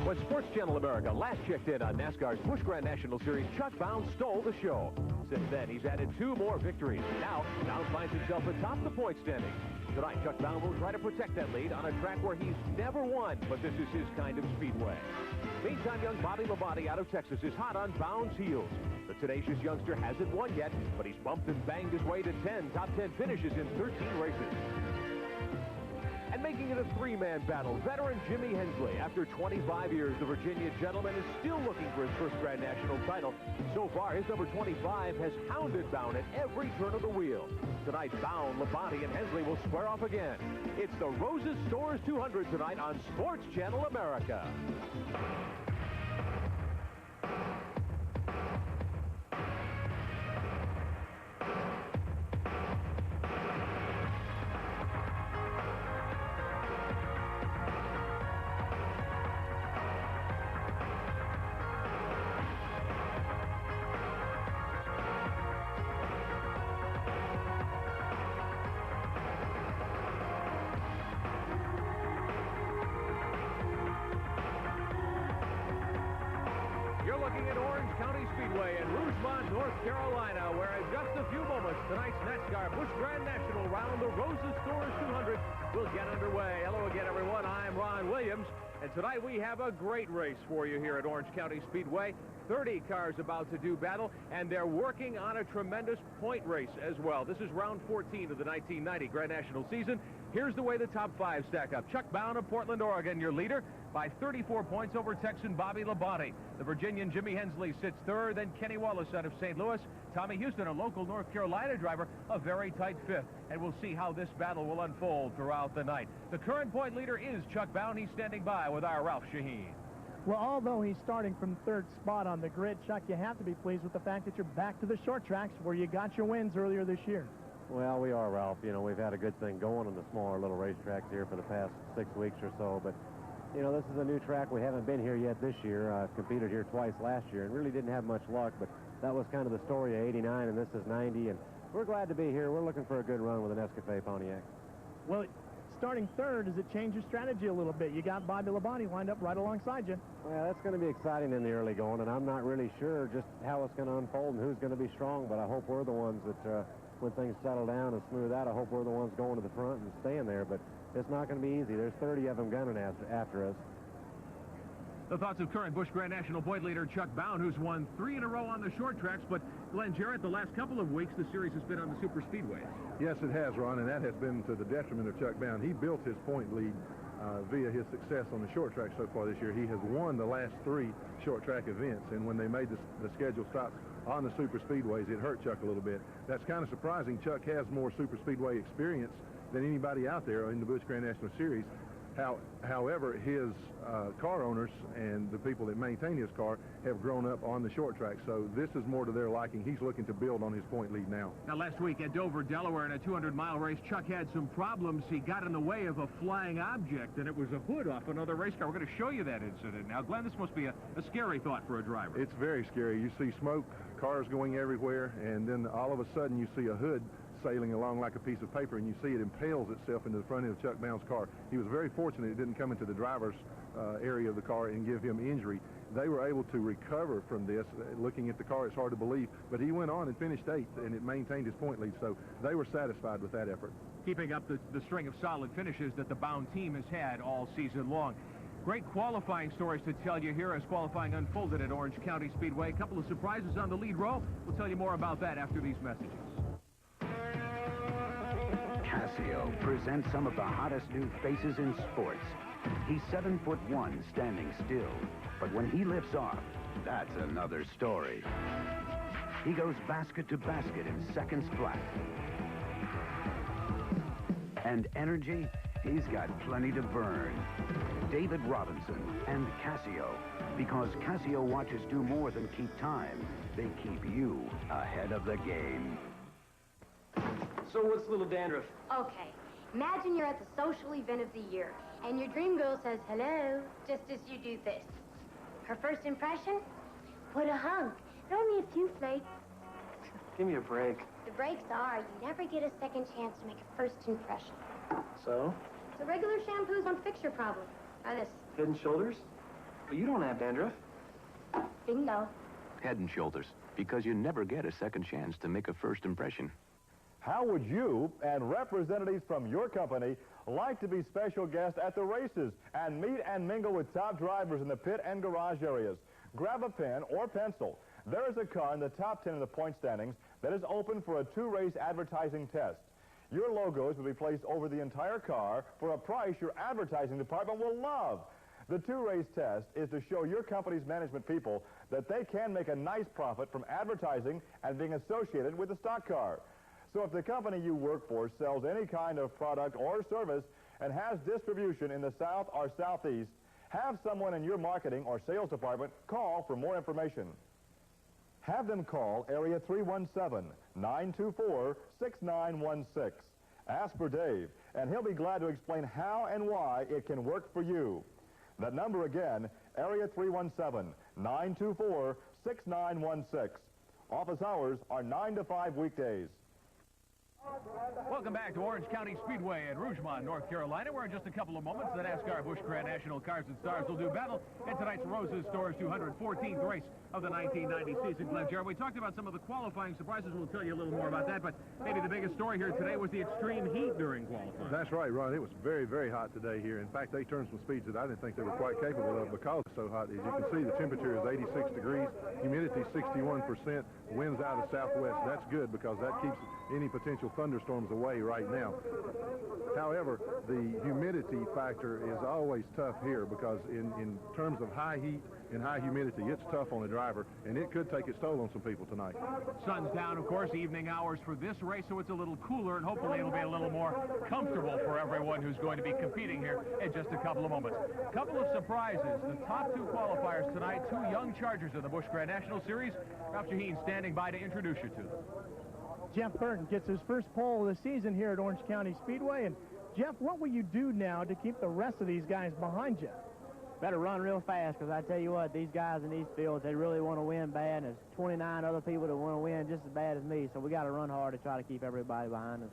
When Sports Channel America last checked in on NASCAR's Busch Grand National Series, Chuck Bown stole the show. Since then, he's added 2 more victories. Now, Bown finds himself atop the point standing. Tonight, Chuck Bown will try to protect that lead on a track where he's never won, but this is his kind of speedway. Meantime, young Bobby Labonte out of Texas is hot on Bown's heels. The tenacious youngster hasn't won yet, but he's bumped and banged his way to 10 top 10 finishes in 13 races. And making it a 3-man battle, veteran Jimmy Hensley. After 25 years, the Virginia gentleman is still looking for his first Grand National title. So far, his number 25 has hounded Bown at every turn of the wheel. Tonight, Bown, Labonte, and Hensley will square off again. It's the Roses Stores 200 tonight on Sports Channel America. You're looking at Orange County Speedway in Rougemont, North Carolina, where in just a few moments, tonight's NASCAR Busch Grand National round, the Roses Stores 200, will get underway. Hello again, everyone. I'm Ron Williams, and tonight we have a great race for you here at Orange County Speedway. 30 cars about to do battle, and they're working on a tremendous point race as well. This is round 14 of the 1990 Grand National season. Here's the way the top 5 stack up. Chuck Bown of Portland, Oregon, your leader, by 34 points over Texan Bobby Labonte. The Virginian Jimmy Hensley sits third, then Kenny Wallace out of St. Louis. Tommy Houston, a local North Carolina driver, a very tight 5th. And we'll see how this battle will unfold throughout the night. The current point leader is Chuck Bown. He's standing by with our Ralph Shaheen. Well, although he's starting from 3rd spot on the grid, Chuck, you have to be pleased with the fact that you're back to the short tracks where you got your wins earlier this year. Well, we are, Ralph. You know, we've had a good thing going on the smaller little racetracks here for the past 6 weeks or so, but you know, this is a new track. We haven't been here yet this year. I've competed here twice last year and really didn't have much luck, but that was kind of the story of 89, and this is 90, and we're glad to be here. We're looking for a good run with an Escafé Pontiac. Well, starting 3rd, does it change your strategy a little bit? You got Bobby Labonte lined up right alongside you. Well, that's going to be exciting in the early going, and I'm not really sure just how it's going to unfold and who's going to be strong, but I hope we're the ones that, when things settle down and smooth out, I hope we're the ones going to the front and staying there, but it's not going to be easy. There's 30 of them gunning after us. The thoughts of current Busch Grand National point leader Chuck Bown, who's won 3 in a row on the short tracks, but Glenn Jarrett, the last couple of weeks, the series has been on the super speedways. Yes, it has, Ron, and that has been to the detriment of Chuck Bown. He built his point lead via his success on the short track so far this year. He has won the last 3 short track events, and when they made the schedule stops on the super speedways, it hurt Chuck a little bit. That's kind of surprising. Chuck has more super speedway experience than anybody out there in the Busch Grand National Series. However, his car owners and the people that maintain his car have grown up on the short track, so this is more to their liking. He's looking to build on his point lead now. Now, last week at Dover, Delaware, in a 200-mile race, Chuck had some problems. He got in the way of a flying object, and it was a hood off another race car. We're going to show you that incident. Now, Glenn, this must be a scary thought for a driver. It's very scary. You see smoke, cars going everywhere, and then all of a sudden you see a hood sailing along like a piece of paper, and you see it impales itself into the front end of Chuck Bown's car. He was very fortunate it didn't come into the driver's area of the car and give him injury. They were able to recover from this. Looking at the car, it's hard to believe, but he went on and finished 8th, and it maintained his point lead, so they were satisfied with that effort. Keeping up the string of solid finishes that the Bown team has had all season long. Great qualifying stories to tell you here as qualifying unfolded at Orange County Speedway. A couple of surprises on the lead row. We'll tell you more about that after these messages. Casio presents some of the hottest new faces in sports. He's 7'1", standing still, but when he lifts off, that's another story. He goes basket to basket in seconds flat. And energy, he's got plenty to burn. David Robinson and Casio, because Casio watches do more than keep time. They keep you ahead of the game. So what's Little Dandruff? Okay, imagine you're at the social event of the year, and your dream girl says hello, just as you do this. Her first impression? What a hunk. There are only a few flakes. Give me a break. The breaks are you never get a second chance to make a first impression. So? So regular shampoos won't fix your problem. Try this. Head and Shoulders? Well, you don't have dandruff. Bingo. Head and Shoulders, because you never get a second chance to make a first impression. How would you and representatives from your company like to be special guests at the races and meet and mingle with top drivers in the pit and garage areas? Grab a pen or pencil. There is a car in the top 10 of the point standings that is open for a 2-race advertising test. Your logos will be placed over the entire car for a price your advertising department will love. The 2-race test is to show your company's management people that they can make a nice profit from advertising and being associated with the stock car. So if the company you work for sells any kind of product or service and has distribution in the South or Southeast, have someone in your marketing or sales department call for more information. Have them call area 317-924-6916. Ask for Dave, and he'll be glad to explain how and why it can work for you. That number again, area 317-924-6916. Office hours are 9 to 5 weekdays. Welcome back to Orange County Speedway in Rougemont, North Carolina, where in just a couple of moments the NASCAR Busch Grand National Cars and Stars will do battle in tonight's Rose's Stores 214th race of the 1990 season. Glenn Jarrett, we talked about some of the qualifying surprises. We'll tell you a little more about that, but maybe the biggest story here today was the extreme heat during qualifying. That's right, Ron. It was very, very hot today here. In fact, they turned some speeds that I didn't think they were quite capable of because it's so hot. As you can see, the temperature is 86 degrees, humidity 61%, winds out of the southwest. That's good because that keeps any potential thunderstorms away right now. However, the humidity factor is always tough here because in terms of high heat and high humidity, it's tough on the driver, and it could take its toll on some people tonight. Sun's down, of course, evening hours for this race, so it's a little cooler, and hopefully it'll be a little more comfortable for everyone who's going to be competing here in just a couple of moments. A couple of surprises. The top 2 qualifiers tonight, 2 young Chargers of the Busch Grand National Series. Ralph Sheheen standing by to introduce you to them. Jeff Burton gets his first pole of the season here at Orange County Speedway. And Jeff, what will you do now to keep the rest of these guys behind you? Better run real fast, because I tell you what, these guys in these fields, they really want to win bad. And there's 29 other people that want to win just as bad as me, so we got to run hard to try to keep everybody behind us.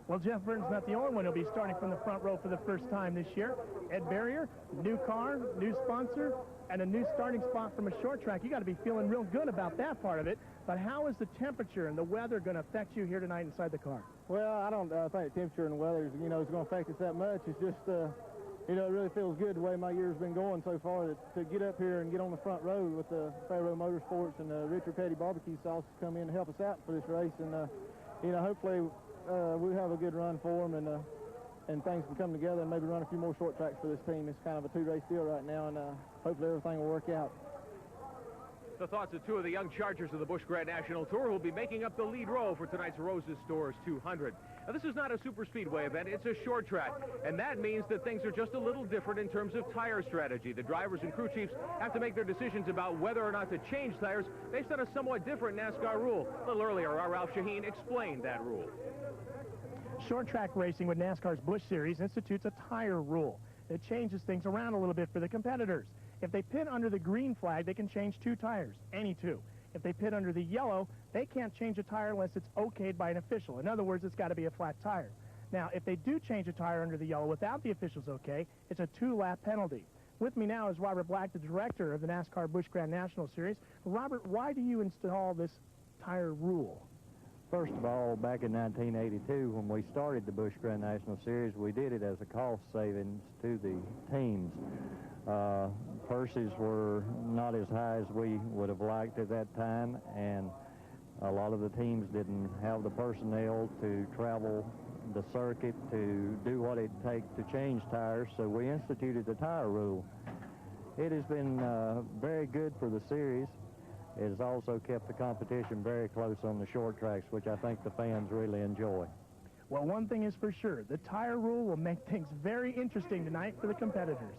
Well, Jeff Burton's not the only one who'll be starting from the front row for the first time this year. Ed Barrier, new car, new sponsor, and a new starting spot from a short track. You got to be feeling real good about that part of it. But how is the temperature and the weather going to affect you here tonight inside the car? Well, I don't think temperature and weather is, is going to affect us that much. It's just, it really feels good the way my year's been going so far to get up here and get on the front row with the Pharaoh Motorsports and Richard Petty Barbecue Sauce to come in and help us out for this race. And, hopefully we'll have a good run for them and things will come together and maybe run a few more short tracks for this team. It's kind of a 2-race deal right now, and hopefully everything will work out. The thoughts of 2 of the young Chargers of the Busch Grand National Tour who will be making up the lead row for tonight's Rose's Stores 200. Now, this is not a super speedway event. It's a short track, and that means that things are just a little different in terms of tire strategy. The drivers and crew chiefs have to make their decisions about whether or not to change tires based on a somewhat different NASCAR rule. A little earlier, our Ralph Sheheen explained that rule. Short track racing with NASCAR's Busch Series institutes a tire rule. It changes things around a little bit for the competitors. If they pit under the green flag, they can change 2 tires, any 2. If they pit under the yellow, they can't change a tire unless it's okayed by an official. In other words, it's got to be a flat tire. Now, if they do change a tire under the yellow without the official's okay, it's a 2-lap penalty. With me now is Robert Black, the director of the NASCAR Busch Grand National Series. Robert, why do you install this tire rule? First of all, back in 1982, when we started the Busch Grand National Series, we did it as a cost savings to the teams. Purses were not as high as we would have liked at that time, and a lot of the teams didn't have the personnel to travel the circuit to do what it'd take to change tires, so we instituted the tire rule. It has been very good for the series. It has also kept the competition very close on the short tracks, which I think the fans really enjoy. Well, one thing is for sure, the tire rule will make things very interesting tonight for the competitors.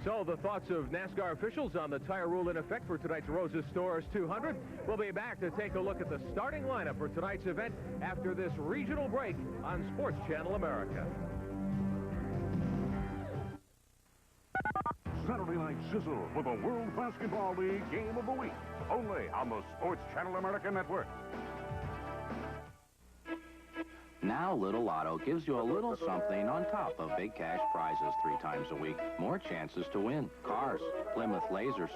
So the thoughts of NASCAR officials on the tire rule in effect for tonight's Rose's Stores 200. We'll be back to take a look at the starting lineup for tonight's event after this regional break on Sports Channel America. Saturday Night Sizzle with the World Basketball League Game of the Week, only on the Sports Channel America Network. Now Little Lotto gives you a little something on top of big cash prizes 3 times a week. More chances to win. Cars, Plymouth Lasers.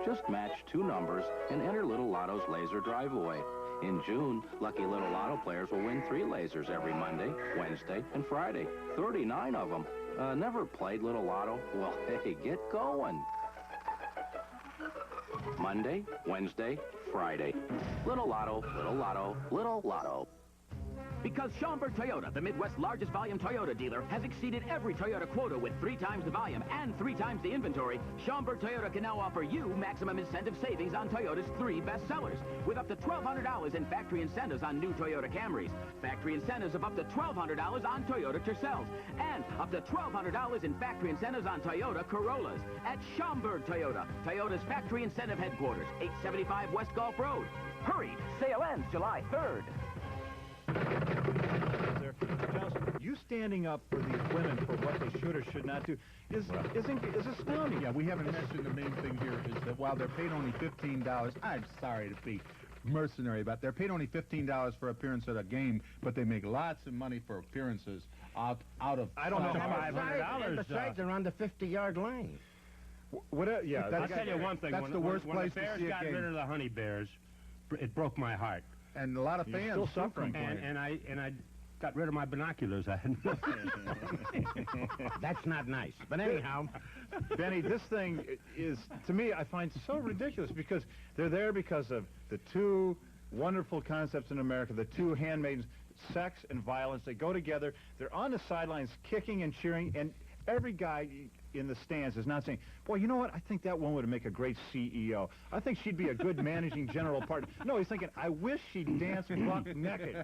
Just match 2 numbers and enter Little Lotto's laser driveaway. In June, lucky Little Lotto players will win 3 lasers every Monday, Wednesday, and Friday. 39 of them. Never played Little Lotto? Well, hey, get going. Monday, Wednesday, Friday. Little Lotto, Little Lotto, Little Lotto. Because Schaumburg Toyota, the Midwest's largest volume Toyota dealer, has exceeded every Toyota quota with 3 times the volume and 3 times the inventory, Schaumburg Toyota can now offer you maximum incentive savings on Toyota's 3 best sellers, with up to $1,200 in factory incentives on new Toyota Camrys, factory incentives of up to $1,200 on Toyota Tercels, and up to $1,200 in factory incentives on Toyota Corollas at Schaumburg Toyota, Toyota's factory incentive headquarters, 875 West Gulf Road. Hurry, sale ends July 3rd. Johnson, you standing up for these women for what they should or should not do is astounding. Yeah, we haven't mentioned the main thing here is that while they're paid only $15, I'm sorry to be mercenary, but they're paid only $15 for appearance at a game, but they make lots of money for appearances out of. I don't know how $500. Besides, they're on the 50-yard line. Yeah, I'll tell you one thing. That's the worst place to see a game. When the Bears got rid of the Honey Bears, it broke my heart. And a lot of fans still suffering. complain. And I got rid of my binoculars. I had That's not nice. But anyhow, Benny, this thing is, to me, I find so ridiculous because they're there because of the 2 wonderful concepts in America, the 2 handmaidens, sex and violence. They go together. They're on the sidelines kicking and cheering, and every guy in the stands is not saying, boy, you know what, I think that one would make a great CEO. I think she'd be a good managing general partner. No, he's thinking, I wish she'd dance buck naked.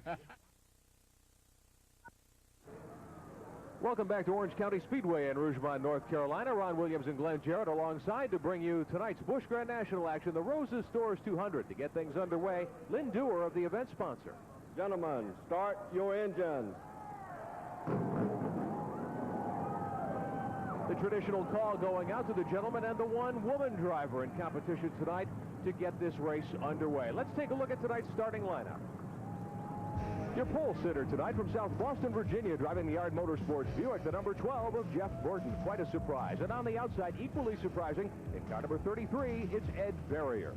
Welcome back to Orange County Speedway in Rougemont, North Carolina. Ron Williams and Glenn Jarrett alongside to bring you tonight's Busch Grand National action, the Roses Stores 200. To get things underway, Lynn Dewar of the event sponsor. Gentlemen, start your engines. The traditional call going out to the gentleman and the 1 woman driver in competition tonight to get this race underway. Let's take a look at tonight's starting lineup. Your pole sitter tonight from South Boston, Virginia, driving the Yard Motorsports Buick, the number 12 of Jeff Burton. Quite a surprise. And on the outside, equally surprising, in car number 33, it's Ed Barrier.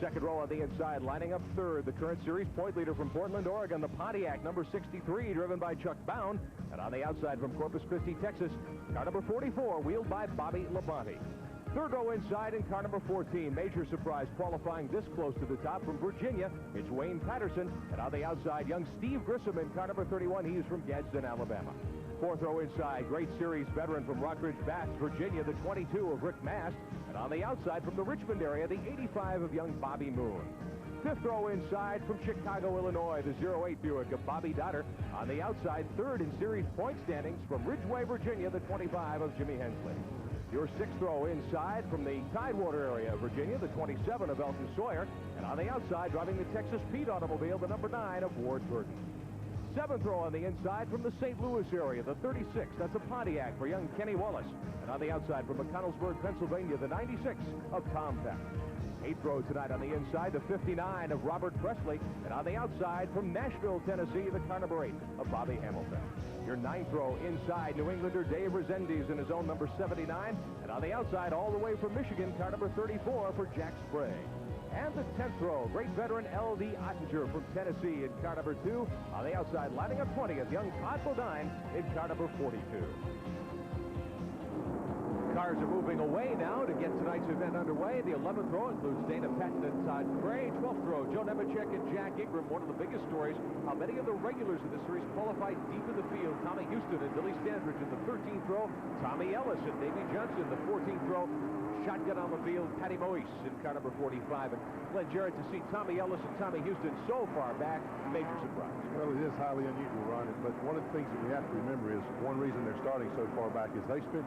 Second row on the inside, lining up third, the current series point leader from Portland, Oregon, the Pontiac number 63, driven by Chuck Bound. And on the outside from Corpus Christi, Texas, car number 44, wheeled by Bobby Labonte. Third row inside in car number 14, major surprise qualifying this close to the top from Virginia, it's Wayne Patterson. And on the outside, young Steve Grissom in car number 31, he's from Gadsden, Alabama. Fourth row inside, great series veteran from Rockridge, Bath, Virginia, the 22 of Rick Mast. And on the outside from the Richmond area, the 85 of young Bobby Moon. Fifth row inside from Chicago, Illinois, the 08 Buick of Bobby Dotter. On the outside, third in series point standings from Ridgeway, Virginia, the 25 of Jimmy Hensley. Your sixth row inside from the Tidewater area of Virginia, the 27 of Elton Sawyer. And on the outside, driving the Texas Pete automobile, the number 9 of Ward Burton. Seventh row on the inside from the St. Louis area, the 36, that's a Pontiac for young Kenny Wallace. And on the outside from McConnellsburg, Pennsylvania, the 96 of Tom Peck. Eighth row tonight on the inside, the 59 of Robert Presley. And on the outside from Nashville, Tennessee, the car number 8 of Bobby Hamilton. Your ninth row inside, New Englander Dave Rezendes in his own number 79. And on the outside, all the way from Michigan, car number 34 for Jack Sprague. And the 10th row, great veteran L.D. Ottinger from Tennessee in car number 2. On the outside, lining up 20th, young Todd Bodine in car number 42. Cars are moving away now to get tonight's event underway. The 11th row includes Dana Patton and Todd Gray. 12th row, Joe Nemechek and Jack Ingram. One of the biggest stories, how many of the regulars of this series qualified deep in the field. Tommy Houston and Billy Standridge in the 13th row. Tommy Ellis and Davey Johnson in the 14th row. Shotgun on the field, Patty Moise in car number 45. And Glenn Jarrett, to see Tommy Ellis and Tommy Houston so far back, major surprise. Well, it is highly unusual, Ron. But one of the things that we have to remember is one reason they're starting so far back is they spent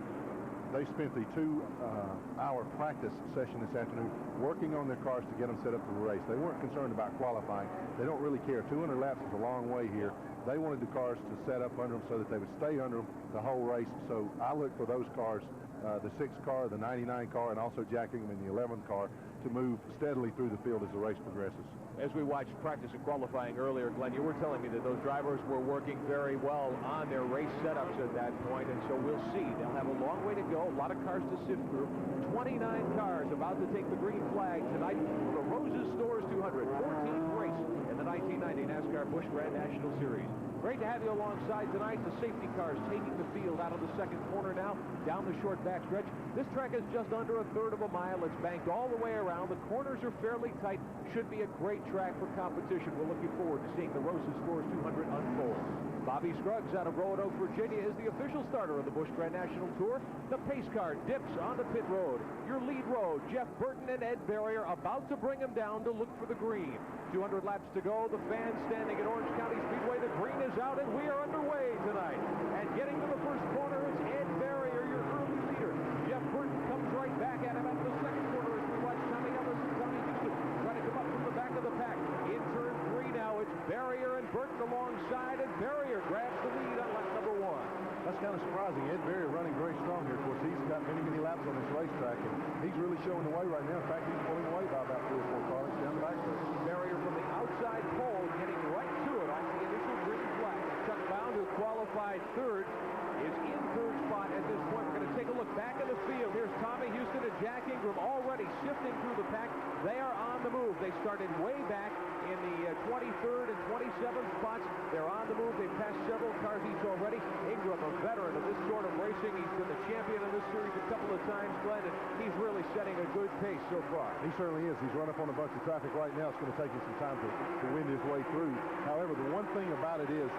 the 2-hour practice session this afternoon working on their cars to get them set up for the race. They weren't concerned about qualifying. They don't really care. 200 laps is a long way here. They wanted the cars to set up under them so that they would stay under them the whole race. So I look for those cars, the 6th car, the 99 car, and also Jack Ingram in the 11th car. to move steadily through the field as the race progresses. As we watched practice and qualifying earlier, Glenn, you were telling me that those drivers were working very well on their race setups at that point, and so we'll see. They'll have a long way to go, a lot of cars to sift through. 29 cars about to take the green flag tonight for the Roses Stores 200, 14th race in the 1990 NASCAR Busch Grand National Series. Great to have you alongside tonight. The safety cars taking the field out of the second corner now, down the short backstretch. This track is just under a third of a mile. It's banked all the way around. The corners are fairly tight. Should be a great track for competition. We're looking forward to seeing the Roses Stores 200 unfold. Bobby Scruggs out of Roanoke, Virginia is the official starter of the Busch Grand National Tour. The pace car dips on the pit road. Your lead road, Jeff Burton and Ed Berrier about to bring him down to look for the green. 200 laps to go. The fans standing at Orange County Speedway. The green is out and we are underway tonight. And getting to the first corner is Ed Berrier, your early leader. Jeff Burton comes right back at him at the second corner as we watch Tommy Ellis and Tommy Houston trying to come up from the back of the pack. In turn 3 now, it's Berrier and Burton alongside, and Berrier grabs the lead on lap number 1. That's kind of surprising. Ed Berrier running very strong here. Of course, he's got many, many laps on this racetrack, and he's really showing the way right now. In fact, he's pulling away by about 3 or 4 cars down the backstretch. Berrier from the outside pole getting right to it on the initial green flag. Chuck Bound, who qualified third, is in third spot at this point. We're going to take a look back in the field. Here's Tommy Houston and Jack Ingram already sifting through the pack. They are on the move. They started way back in the 23rd and 27th spots. They're on the move. They've passed several cars each already. Ingram, a veteran of this sort of racing. He's been the champion of this series a couple of times, Glenn, and he's really setting a good pace so far. He certainly is. He's run up on a bunch of traffic right now. It's going to take him some time to win his way through. However, the one thing about it is,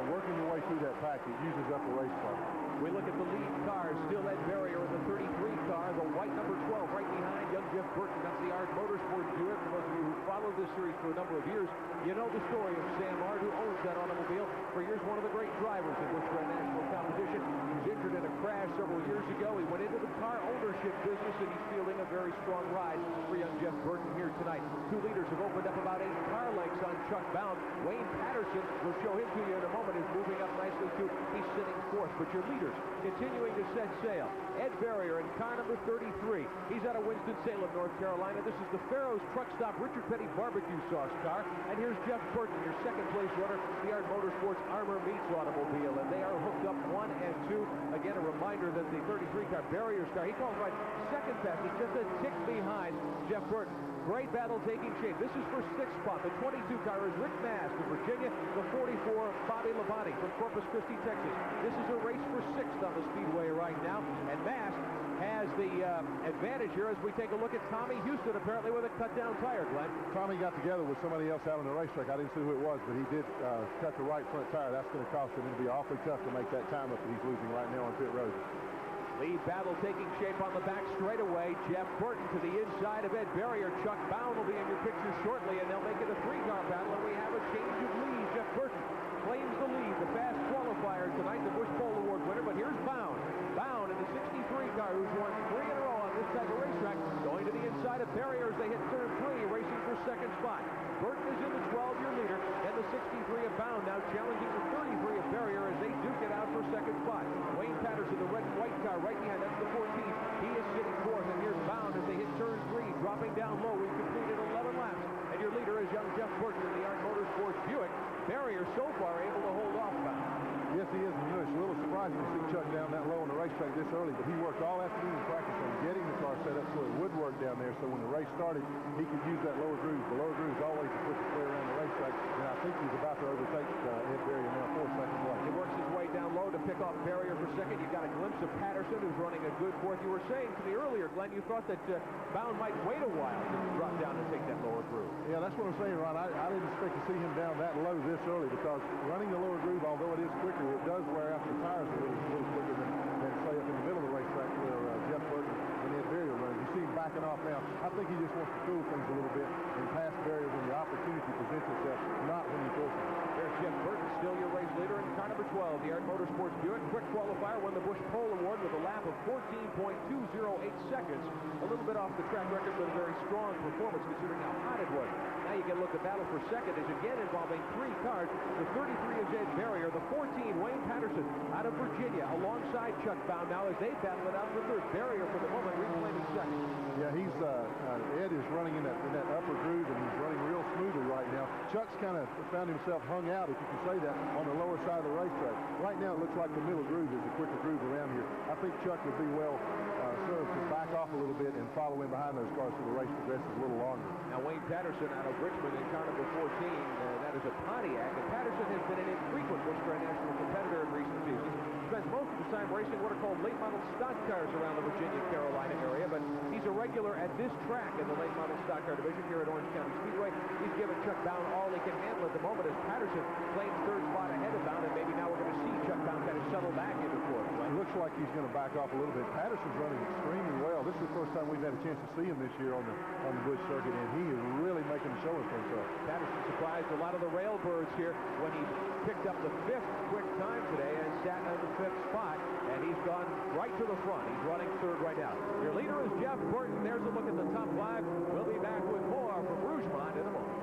working your way through that pack, it uses up the race car. We look at the lead cars. Still Ed Berrier in the 33 car, the white number 12 right behind young Jeff Burton. That's the Ard Motorsports Buick. For those of you who followed this series for a number of years, you know the story of Sam Ard, who owns that automobile. For years, one of the great drivers in Busch Grand National competition. He was injured in a crash several years ago. He went into the car ownership business, and he's fielding a very strong ride for young Jeff Burton here tonight. 2 leaders have opened up about 8 car lengths on Chuck Bound. Wayne Patterson, we'll show him to you in a moment, is moving up nicely too. He's sitting 4th, but your leaders continuing to set sail. Ed Berrier in car number 33. He's out of Winston-Salem, North Carolina. This is the Farrow's Truck Stop Richard Petty Barbecue Sauce car. And here's Jeff Burton, your second place runner, the Ard Motorsports Armor Meats automobile. And they are hooked up 1 and 2. Again, a reminder that the 33 car, Berrier's car, he qualified second best. He's just a tick behind Jeff Burton. Great battle taking shape. This is for 6th spot. The 22 car is Rick Mast of Virginia. The 44, Bobby Labonte from Corpus Christi, Texas. This is a race for 6th on the speedway right now. And Mast has the advantage here as we take a look at Tommy Houston, apparently with a cut-down tire, Glenn. Tommy got together with somebody else out on the racetrack. I didn't see who it was, but he did cut the right front tire. That's going to cost him. It'll be awfully tough to make that time up that he's losing right now on pit road. Lead battle taking shape on the back straightaway. Jeff Burton to the inside of Ed Berrier. Chuck Bound will be in your picture shortly, and they'll make it a 3-car battle, and we have a change of lead. Jeff Burton claims the lead, the fast qualifier tonight, the Busch Pole Award winner, but here's Bound. Bound in the 63 car, who's won 3 in a row on this type of racetrack, going to the inside of Berrier as they hit turn 3, racing for 2nd spot. Burton is in the 12, your leader, and the 63 of Bound now challenging the 33 of Berrier as they duke it out for 2nd spot. Wayne Patterson, the red and white car right behind, that's the 14th. He is sitting 4th, and here's Bound as they hit turn 3, dropping down low. We've completed 11 laps, and your leader is young Jeff Burton in the Ard Motorsports Buick. Berrier so far able to hold off Bound. Yes, he is. And it's a little surprising to see Chuck down that low on the racetrack this early, but he worked all afternoon in practice on getting the car set up so it would work down there, so when the race started, he could use that lower groove. The lower groove is always the quickest way around the racetrack, and I think he's about to overtake Ed Berrier now for 2nd place. He works his way down low to pick off Berrier for 2nd. You've got a glimpse of Patterson, who's running a good 4th. You were saying to me earlier, Glenn, you thought that Bound might wait a while to drop down and take that lower groove. Yeah, that's what I'm saying, Ron. I didn't expect to see him down that low this early, because running the lower groove, although it is quicker, it does wear out the tires a little quicker than say up in the middle of the racetrack where Jeff Burton and Ed Berrier runs. You see him backing off now. I think he just wants to cool things a little bit and pass Berrier when the opportunity presents itself, not when he forces it. There's Jeff Burton, still your race leader in car number 12, the Ard Motorsports Motorsports Buick. Quick qualifier, won the Busch Pole Award with a lap of 14.208 seconds. A little bit off the track record, but a very strong performance considering how hot it was. Now you get a look at battle for second is again involving 3 cars. The 33 is Ed Barrier. The 14, Wayne Patterson, out of Virginia, alongside Chuck Bound now as they battle it out for third. Barrier for the moment reclaiming second. Yeah, he's Ed is running in that upper groove, and he's running real smoothly right now. Chuck's kind of found himself hung out, if you can say that, on the lower side of the racetrack. Right now, it looks like the middle groove is the quicker groove around here. I think Chuck would be well served to back off a little bit and follow in behind those cars so the race progresses a little longer. Now Wayne Patterson out of Richmond in car number 14. That is a Pontiac. And Patterson has been an infrequent Busch Grand National competitor in recent seasons. Spends most of the time racing what are called late model stock cars around the Virginia-Carolina area, but he's a regular at this track in the late model stock car division here at Orange County Speedway. He's given Chuck Bound all he can handle at the moment as Patterson claims third spot ahead of Bound, and maybe now we're going to see Chuck Bound kind of settle back into fourth. It looks like he's going to back off a little bit. Patterson's running extremely well. This is the first time we've had a chance to see him this year on the Busch circuit, and he is really making a showing for himself. Patterson surprised a lot of the railbirds here when he picked up the 5th quick time today and sat on the 5th spot, and he's gone right to the front. He's running third right now. Your leader is Jeff Burton. There's a look at the top 5. We'll be back with more from Rougemont in a moment.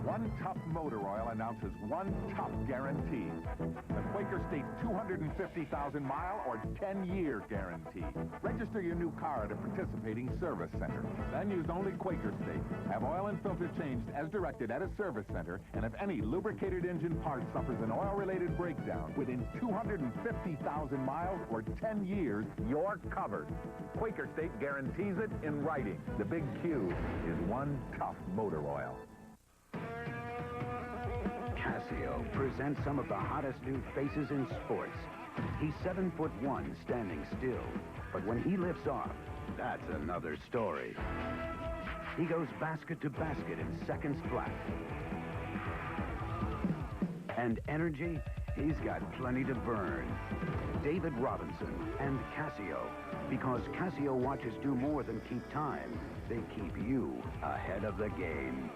One Tough Motor Oil announces one tough guarantee. The Quaker State 250,000-mile or 10-year guarantee. Register your new car at a participating service center. Then use only Quaker State. Have oil and filter changed as directed at a service center, and if any lubricated engine part suffers an oil-related breakdown within 250,000 miles or 10 years, you're covered. Quaker State guarantees it in writing. The big Q is one Tough Motor Oil. Casio presents some of the hottest new faces in sports. He's 7'1", standing still. But when he lifts off, that's another story. He goes basket to basket in seconds flat. And energy, he's got plenty to burn. David Robinson and Casio. Because Casio watches do more than keep time. They keep you ahead of the game.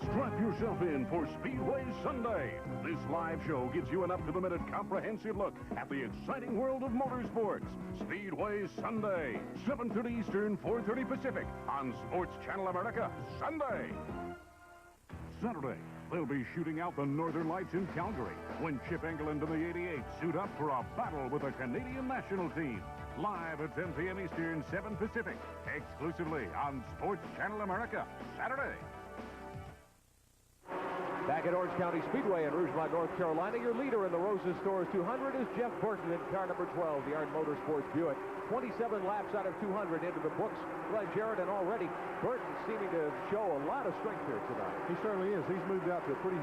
Strap yourself in for Speedway Sunday. This live show gives you an up-to-the-minute comprehensive look at the exciting world of motorsports. Speedway Sunday, 7:30 Eastern, 4:30 Pacific on Sports Channel America, Sunday. Saturday, they'll be shooting out the Northern Lights in Calgary when Chip Engeland and the 88 suit up for a battle with the Canadian national team. Live at 10 p.m. Eastern, 7 Pacific, exclusively on Sports Channel America, Saturday. Back at Orange County Speedway in Rougemont, North Carolina, your leader in the Rose's Stores 200 is Jeff Burton in car number 12, the Art Motorsports Buick. 27 laps out of 200 into the books. Glenn Jarrett, and already Burton seeming to show a lot of strength here tonight. He certainly is. He's moved out to a pretty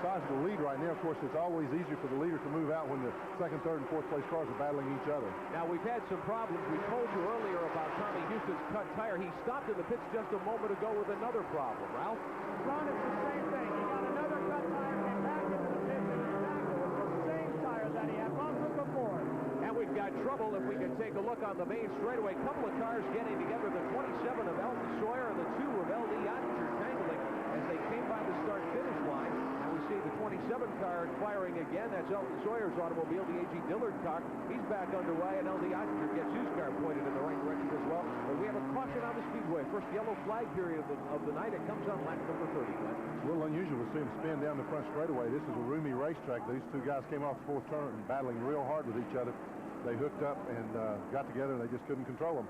sizable lead right now. Of course, it's always easier for the leader to move out when the second, third, and fourth place cars are battling each other. Now, we've had some problems. We told you earlier about Tommy Houston's cut tire. He stopped in the pits just a moment ago with another problem. Ralph? Ron, it's the same thing. He got another cut tire, came back into the pits, and he's back with the same tire that he had run from before. And we've got trouble if we can take a look on the main straightaway. A couple of cars getting together. The 27 of Elton Sawyer and the 2 of L.D. Ottinger tangling as they came by the start-finish line. And we see the 27 car firing again. That's Elton Sawyer's automobile, the A.G. Dillard car. He's back underway, and L.D. Ottinger gets his car pointed in the right direction as well. But we have a caution on the speedway. First yellow flag period of the night. It comes on lap number 30. It's a little unusual to see him spin down the front straightaway. This is a roomy racetrack. These two guys came off the fourth turn and battling real hard with each other. They hooked up and got together, and they just couldn't control them.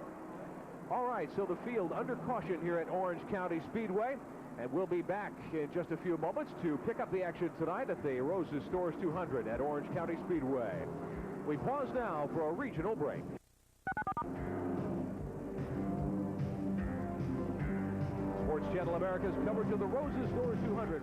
All right, so the field under caution here at Orange County Speedway. And we'll be back in just a few moments to pick up the action tonight at the Rose's Stores 200 at Orange County Speedway. We pause now for a regional break. Sports Channel America's coverage of the Rose's Stores 200.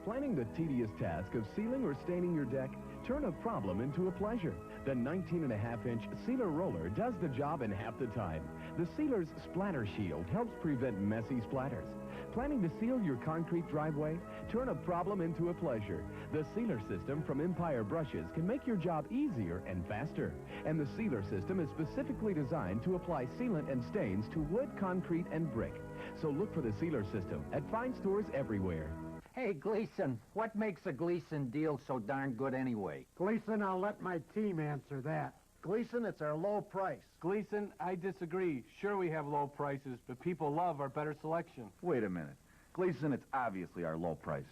Planning the tedious task of sealing or staining your deck? Turn a problem into a pleasure. The 19.5-inch Sealer Roller does the job in half the time. The Sealer's Splatter Shield helps prevent messy splatters. Planning to seal your concrete driveway? Turn a problem into a pleasure. The Sealer System from Empire Brushes can make your job easier and faster. And the Sealer System is specifically designed to apply sealant and stains to wood, concrete, and brick. So look for the Sealer System at fine stores everywhere. Hey, Gleason, what makes a Gleason deal so darn good anyway? Gleason, I'll let my team answer that. Gleason, it's our low price. Gleason, I disagree. Sure, we have low prices, but people love our better selection. Wait a minute. Gleason, it's obviously our low price.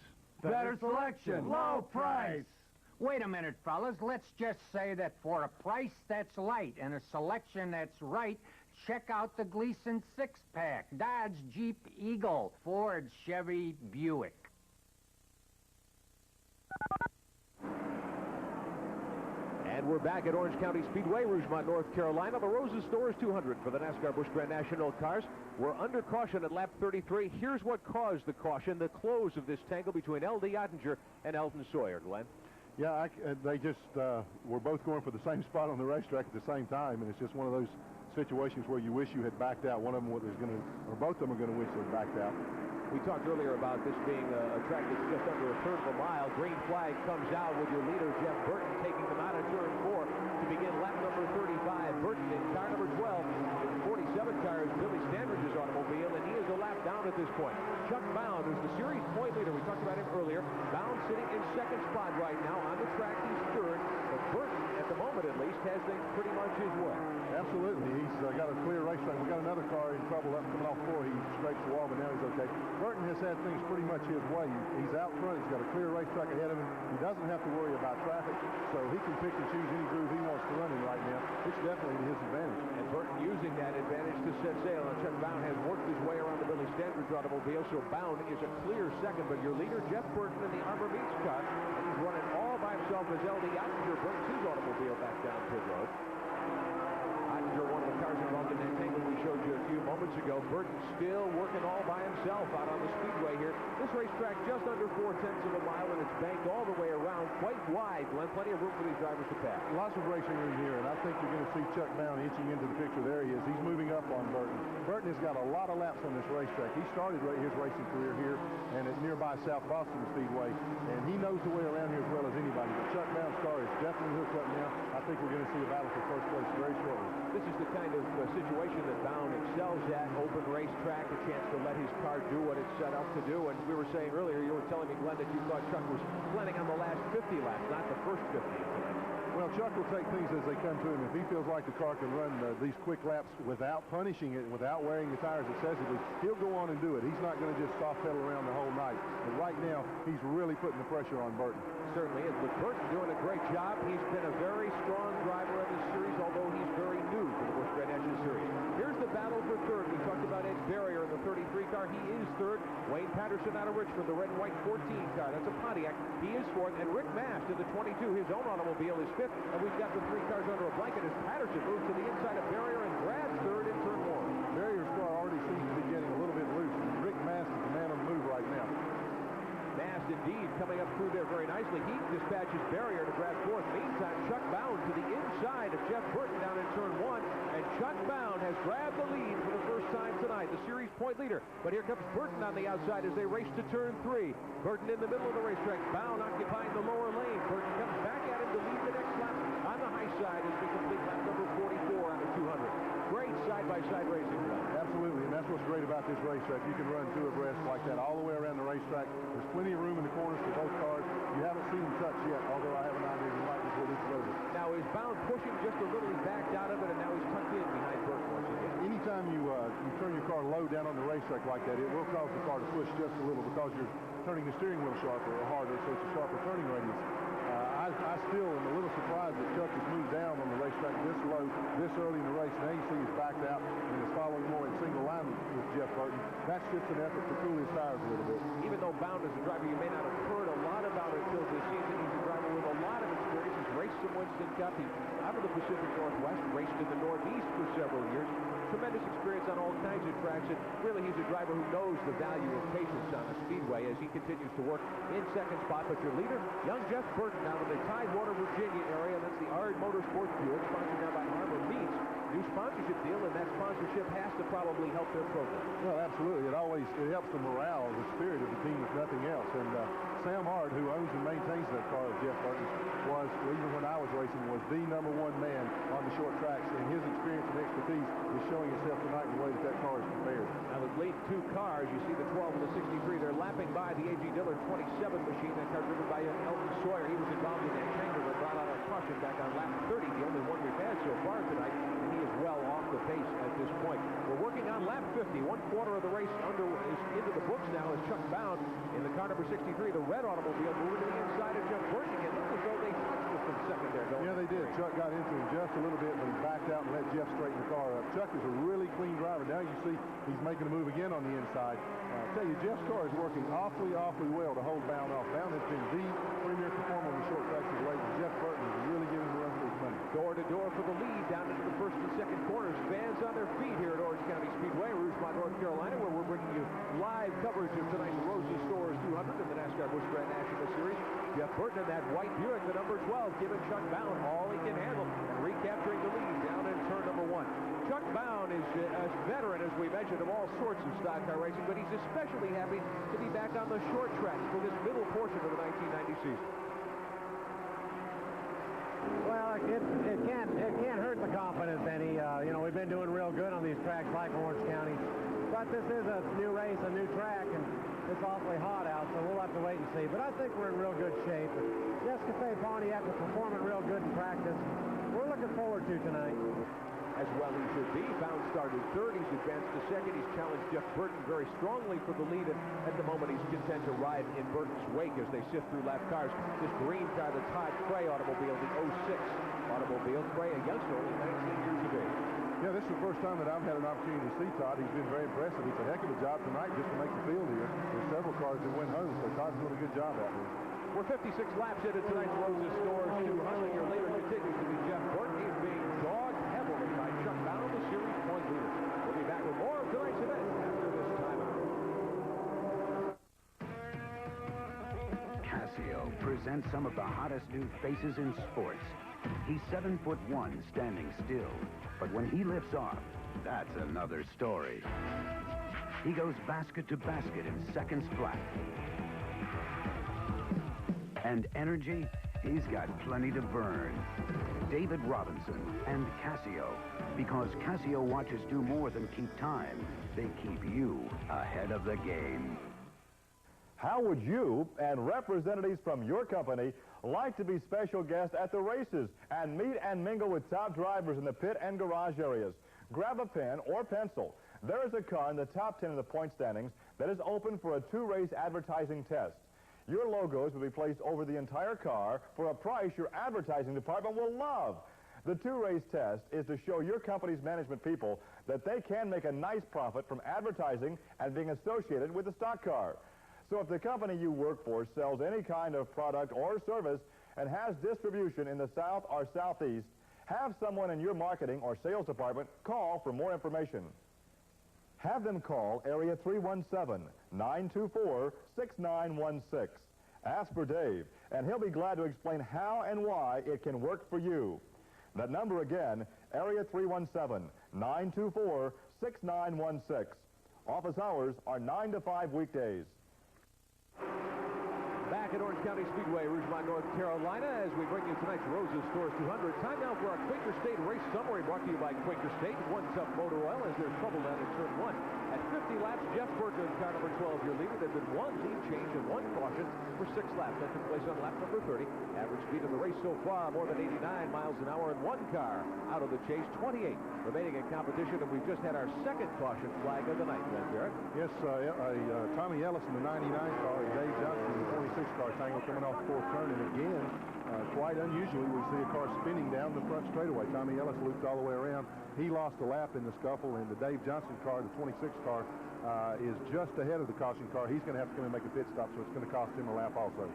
Better selection. Low price. Wait a minute, fellas. Let's just say that for a price that's light and a selection that's right, check out the Gleason six-pack. Dodge, Jeep, Eagle, Ford, Chevy, Buick. And we're back at Orange County Speedway, Rougemont, North Carolina. The Roses Store is 200 for the NASCAR Busch Grand National cars. We're under caution at lap 33. Here's what caused the caution, the close of this tangle between L.D. Ottinger and Elton Sawyer. Glenn? Yeah, they just were both going for the same spot on the racetrack at the same time, and it's just one of those situations where you wish you had backed out. One of them is going to, or both of them are going to wish they had backed out. We talked earlier about this being a track that's just under a third of a mile. Green flag comes out with your leader, Jeff Burton, taking them out of turn 4 to begin lap number 35. Burton in car number 12. In 47 car is Billy Standridge's automobile, and he is a lap down at this point. Chuck Bound is the series point leader. We talked about him earlier. Bound sitting in second spot right now. On the track, he's third. But Burton, at the moment at least, has things pretty much his way. Absolutely. He's got a clear racetrack. We got another car in trouble up coming off 4. He scrapes the wall, but now he's okay. Burton has had things pretty much his way. He's out front. He's got a clear racetrack ahead of him. He doesn't have to worry about traffic, so he can pick and choose any groove he wants to run in right now. It's definitely to his advantage. And Burton using that advantage to set sail. And Chuck Bound has worked his way around the Billy Standridge automobile, so Bound is a clear second. But your leader, Jeff Burton, in the Arbor Meats car, and he's running all by himself as L.D. Ottinger brings his automobile back down pit road. Ottinger, one of the cars involved in that tangle we showed you a few moments ago. Burton still working all by himself out on the speedway here. This racetrack just under 4/10 of a mile, and it's banked all the way around, quite wide. Glenn, plenty of room for these drivers to pass. Lots of racing room here, and I think you're going to see Chuck Bound inching into the picture. There he is. He's moving up on Burton. Burton has got a lot of laps on this racetrack. He started his racing career here and at nearby South Boston Speedway, and he knows the way around here as well as anybody. But Chuck Bound's car is definitely hooked up now. I think we're going to see a battle for first place very shortly. This is the kind of situation that Bound excels at, open racetrack, a chance to let his car do what it's set up to do. And we were saying earlier, you were telling me, Glenn, that you thought Chuck was planning on the last 50 laps, not the first 50 today. Well, Chuck will take things as they come to him. If he feels like the car can run these quick laps without punishing it, without wearing the tires excessively, he'll go on and do it. He's not going to just soft pedal around the whole night. But right now, he's really putting the pressure on Burton. Certainly is. But Burton doing a great job. He's been a very strong driver of this series, although he's very new to the Busch Grand National Series. Here's the battle for third. We talked about Ed Barrier in the 33 car. He is third. Wayne Patterson out of Richmond, the red and white 14 car. That's a Pontiac. He is fourth. And Rick Mast in the 22, his own automobile, is fifth. And we've got the 3 cars under a blanket as Patterson moves to the inside of Barrier and grabs third in turn 1. Barrier's car already seems to be getting a little bit loose. Rick Mast is the man on the move right now. Mast indeed coming up through there very nicely. He dispatches Barrier to grab fourth. Meantime, Chuck Bound to the inside of Jeff Burton down in turn 1. And Chuck Bound has grabbed the lead for the first time tonight, the series point leader. But here comes Burton on the outside as they race to turn 3. Burton in the middle of the racetrack. Bound occupying the lower lane. Burton comes back at him to lead the next lap on the high side as we complete lap number 44 on the 200. Great side-by-side racing. Absolutely, and that's what's great about this racetrack. You can run 2 abreast like that all the way around the racetrack. There's plenty of room in the corners for both cars. You haven't seen them touch yet, although I have an idea he might before this is over. Now is Bound pushing just a little. He backed out of it, and now he's tucked in behind Burton once again. Anytime you turn your car low down on the racetrack like that, it will cause the car to push just a little because you're turning the steering wheel sharper or harder, so it's a sharper turning radius. I still am a little surprised that Chuck has moved down on the racetrack this low, this early in the race. Now you see he's backed out and is following more in single line with Jeff Burton. That's just an effort to cool his tires a little bit. Even though Bound is a driver you may not have heard a lot about it until this season, he's a driver with a lot of experience. He's raced some Winston Cup. He's out of the Pacific Northwest, raced in the Northeast for several years. Tremendous experience on all kinds of tracks, and really he's a driver who knows the value of patience on a speedway as he continues to work in second spot. But your leader, young Jeff Burton, out of the Tidewater, Virginia area. That's the Ard Motorsports Buick, sponsored now by Arbor Meats. New sponsorship deal, and that sponsorship has to probably help their program. Well, absolutely. It helps the morale, the spirit of the team, if nothing else. And Sam Ard, who owns and maintains that car of Jeff Burton, was, even when I was racing, was the #1 man on the short tracks, and his experience and expertise is showing itself tonight in the way that car is prepared. Now the lead two cars, you see the 12 and the 63, they're lapping by the A.G. Dillard 27 machine. That car driven by Elton Sawyer. He was involved in that changeover, brought out a caution back on lap 30, the only one we've had so far tonight, and he is well off the pace at this point. We're working on lap 50. 1/4 of the race is into the books now as Chuck Bound in the car number 63, the red automobile, moving to the inside of Jeff Burton. It looked as though they touched just a second there. Yeah, they did. Chuck got into him just a little bit, but he backed out and let Jeff straighten the car up. Chuck is a really clean driver. Now you see he's making a move again on the inside. I tell you, Jeff's car is working awfully well to hold Bound off. Bound has been the premier performer on the short tracks of late, and Jeff Burton is really giving him a run for his money. Door to door for the lead down into the first and second corners. Fans on their feet here at Orange County Speedway, Rougemont, North Carolina, where we're bringing you live coverage of tonight's Rose's Stores 200 in the NASCAR Busch Grand National Series. Jeff Burton in that white Buick, the number 12, giving Chuck Bound all he can handle and recapturing the lead down in turn number 1. Chuck Bound is a veteran, as we mentioned, of all sorts of stock car racing, but he's especially happy to be back on the short track for this middle portion of the 1990 season. Well, it can't hurt the confidence any. You know, we've been doing real good on these tracks like Orange County, but this is a new race, a new track, and it's awfully hot out, so we'll have to wait and see. But I think we're in real good shape. Nescafe Pontiac is performing real good in practice. We're looking forward to tonight. As well he should be. Bound started third. He's advanced to second. He's challenged Jeff Burton very strongly for the lead, and at the moment he's content to ride in Burton's wake as they sift through lap cars. This green car, the Todd Cray automobile, the 06 automobile. Cray, a youngster, only 19 years of age. Yeah, this is the first time that I've had an opportunity to see Todd. He's been very impressive. He's a heck of a job tonight just to make the field here. There's several cars that went home, so Todd's doing a good job out here. We're 56 laps into tonight's Rose's Stores 200. Your leader continues to be Jeff Burton. He's being dogged heavily by Chuck Bound, the series point leader. We'll be back with more of tonight's event after this timeout. Casio presents some of the hottest new faces in sports. He's 7'1", standing still. But when he lifts off, that's another story. He goes basket to basket in seconds flat. And energy, he's got plenty to burn. David Robinson and Casio. Because Casio watches do more than keep time. They keep you ahead of the game. How would you and representatives from your company like to be special guests at the races and meet and mingle with top drivers in the pit and garage areas? Grab a pen or pencil. There is a car in the top 10 of the point standings that is open for a 2-race advertising test. Your logos will be placed over the entire car for a price your advertising department will love. The 2-race test is to show your company's management people that they can make a nice profit from advertising and being associated with the stock car. So if the company you work for sells any kind of product or service and has distribution in the South or Southeast, have someone in your marketing or sales department call for more information. Have them call area 317-924-6916. Ask for Dave, and he'll be glad to explain how and why it can work for you. That number again, area 317-924-6916. Office hours are 9 to 5 weekdays. Back at Orange County Speedway, Rougemont, North Carolina, as we bring you tonight's Rose's Stores 200. Time now for our Quaker State race summary, brought to you by Quaker State. One Tough Motor Oil as there's trouble down in turn 1. At 50 laps, Jeff Burton in car number 12, your leader. There's been one lead change and one caution for 6 laps. That took place on lap number 30. Average speed of the race so far, more than 89 miles an hour, and one car out of the chase, 28 remaining in competition, and we've just had our second caution flag of the night, Glenn Barrett. Yes, Tommy Ellis in the 99 car, Dave Johnson in the 26 car tangle coming off the 4th turn, and again, quite unusually, we see a car spinning down the front straightaway. Tommy Ellis looped all the way around. He lost a lap in the scuffle, and the Dave Johnson car, the 26 car, is just ahead of the caution car. He's going to have to come and make a pit stop, so it's going to cost him a lap also.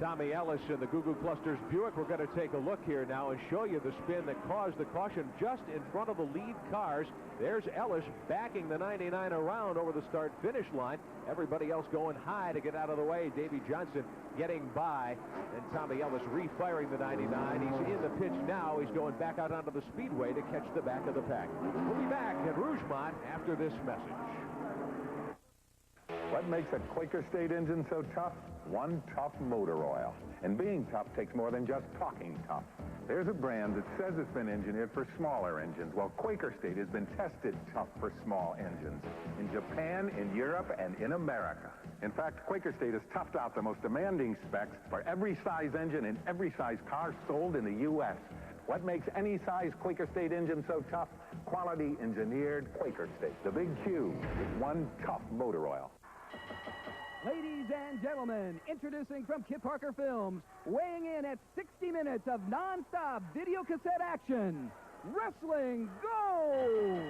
Tommy Ellis in the Google Clusters Buick. We're going to take a look here now and show you the spin that caused the caution just in front of the lead cars. There's Ellis backing the 99 around over the start-finish line. Everybody else going high to get out of the way. Davey Johnson getting by, and Tommy Ellis refiring the 99. He's in the pitch now. He's going back out onto the speedway to catch the back of the pack. We'll be back at Rougemont after this message. What makes a Quaker State engine so tough? One tough motor oil. And being tough takes more than just talking tough. There's a brand that says it's been engineered for smaller engines, while Quaker State has been tested tough for small engines. In Japan, in Europe, and in America. In fact, Quaker State has toughed out the most demanding specs for every size engine in every size car sold in the U.S. What makes any size Quaker State engine so tough? Quality engineered Quaker State. The Big Q with one tough motor oil. Ladies and gentlemen, introducing from Kip Parker Films, weighing in at 60 minutes of non-stop video cassette action, Wrestling Gold!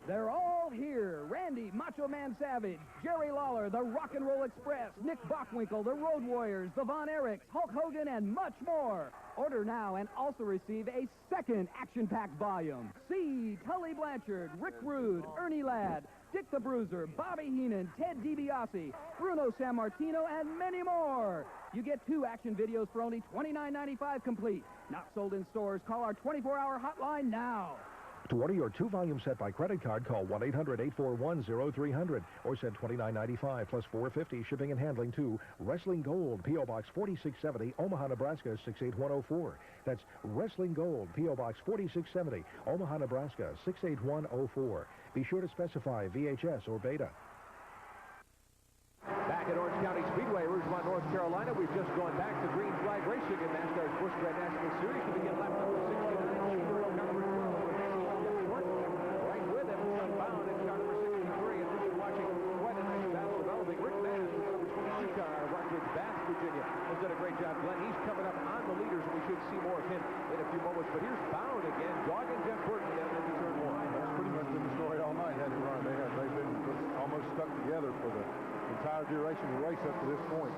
They're all here. Randy, Macho Man Savage, Jerry Lawler, the Rock and Roll Express, Nick Bockwinkel, the Road Warriors, the Von Erichs, Hulk Hogan, and much more. Order now and also receive a second action-packed volume. See Tully Blanchard, Rick Rude, Ernie Ladd, Dick the Bruiser, Bobby Heenan, Ted DiBiase, Bruno Sammartino, and many more. You get 2 action videos for only $29.95 complete. Not sold in stores. Call our 24-hour hotline now. To order your 2-volume set by credit card, call 1-800-841-0300 or send $29.95 plus $4.50 shipping and handling to Wrestling Gold, P.O. Box 4670, Omaha, Nebraska 68104. That's Wrestling Gold, P.O. Box 4670, Omaha, Nebraska 68104. Be sure to specify VHS or Beta. Back at Orange County Speedway, Rougemont, North Carolina, we've just gone back to green flag racing in NASCAR's Busch Grand National Series to begin lap number 69. Right with him, Sunbound in car number 63, and we're watching quite a nice battle developing. Rick Mann's in the number 22 car, Rockridge, Bath, Virginia, has done a great job. Glenn, he's coming up on the leaders, and we should see more of him in a few moments. But here's Bound again, dogging Jeff Burton down into turn 1. That's pretty much been the story all night, hasn't it, Ron? They've been almost stuck together for the entire duration of the race up to this point.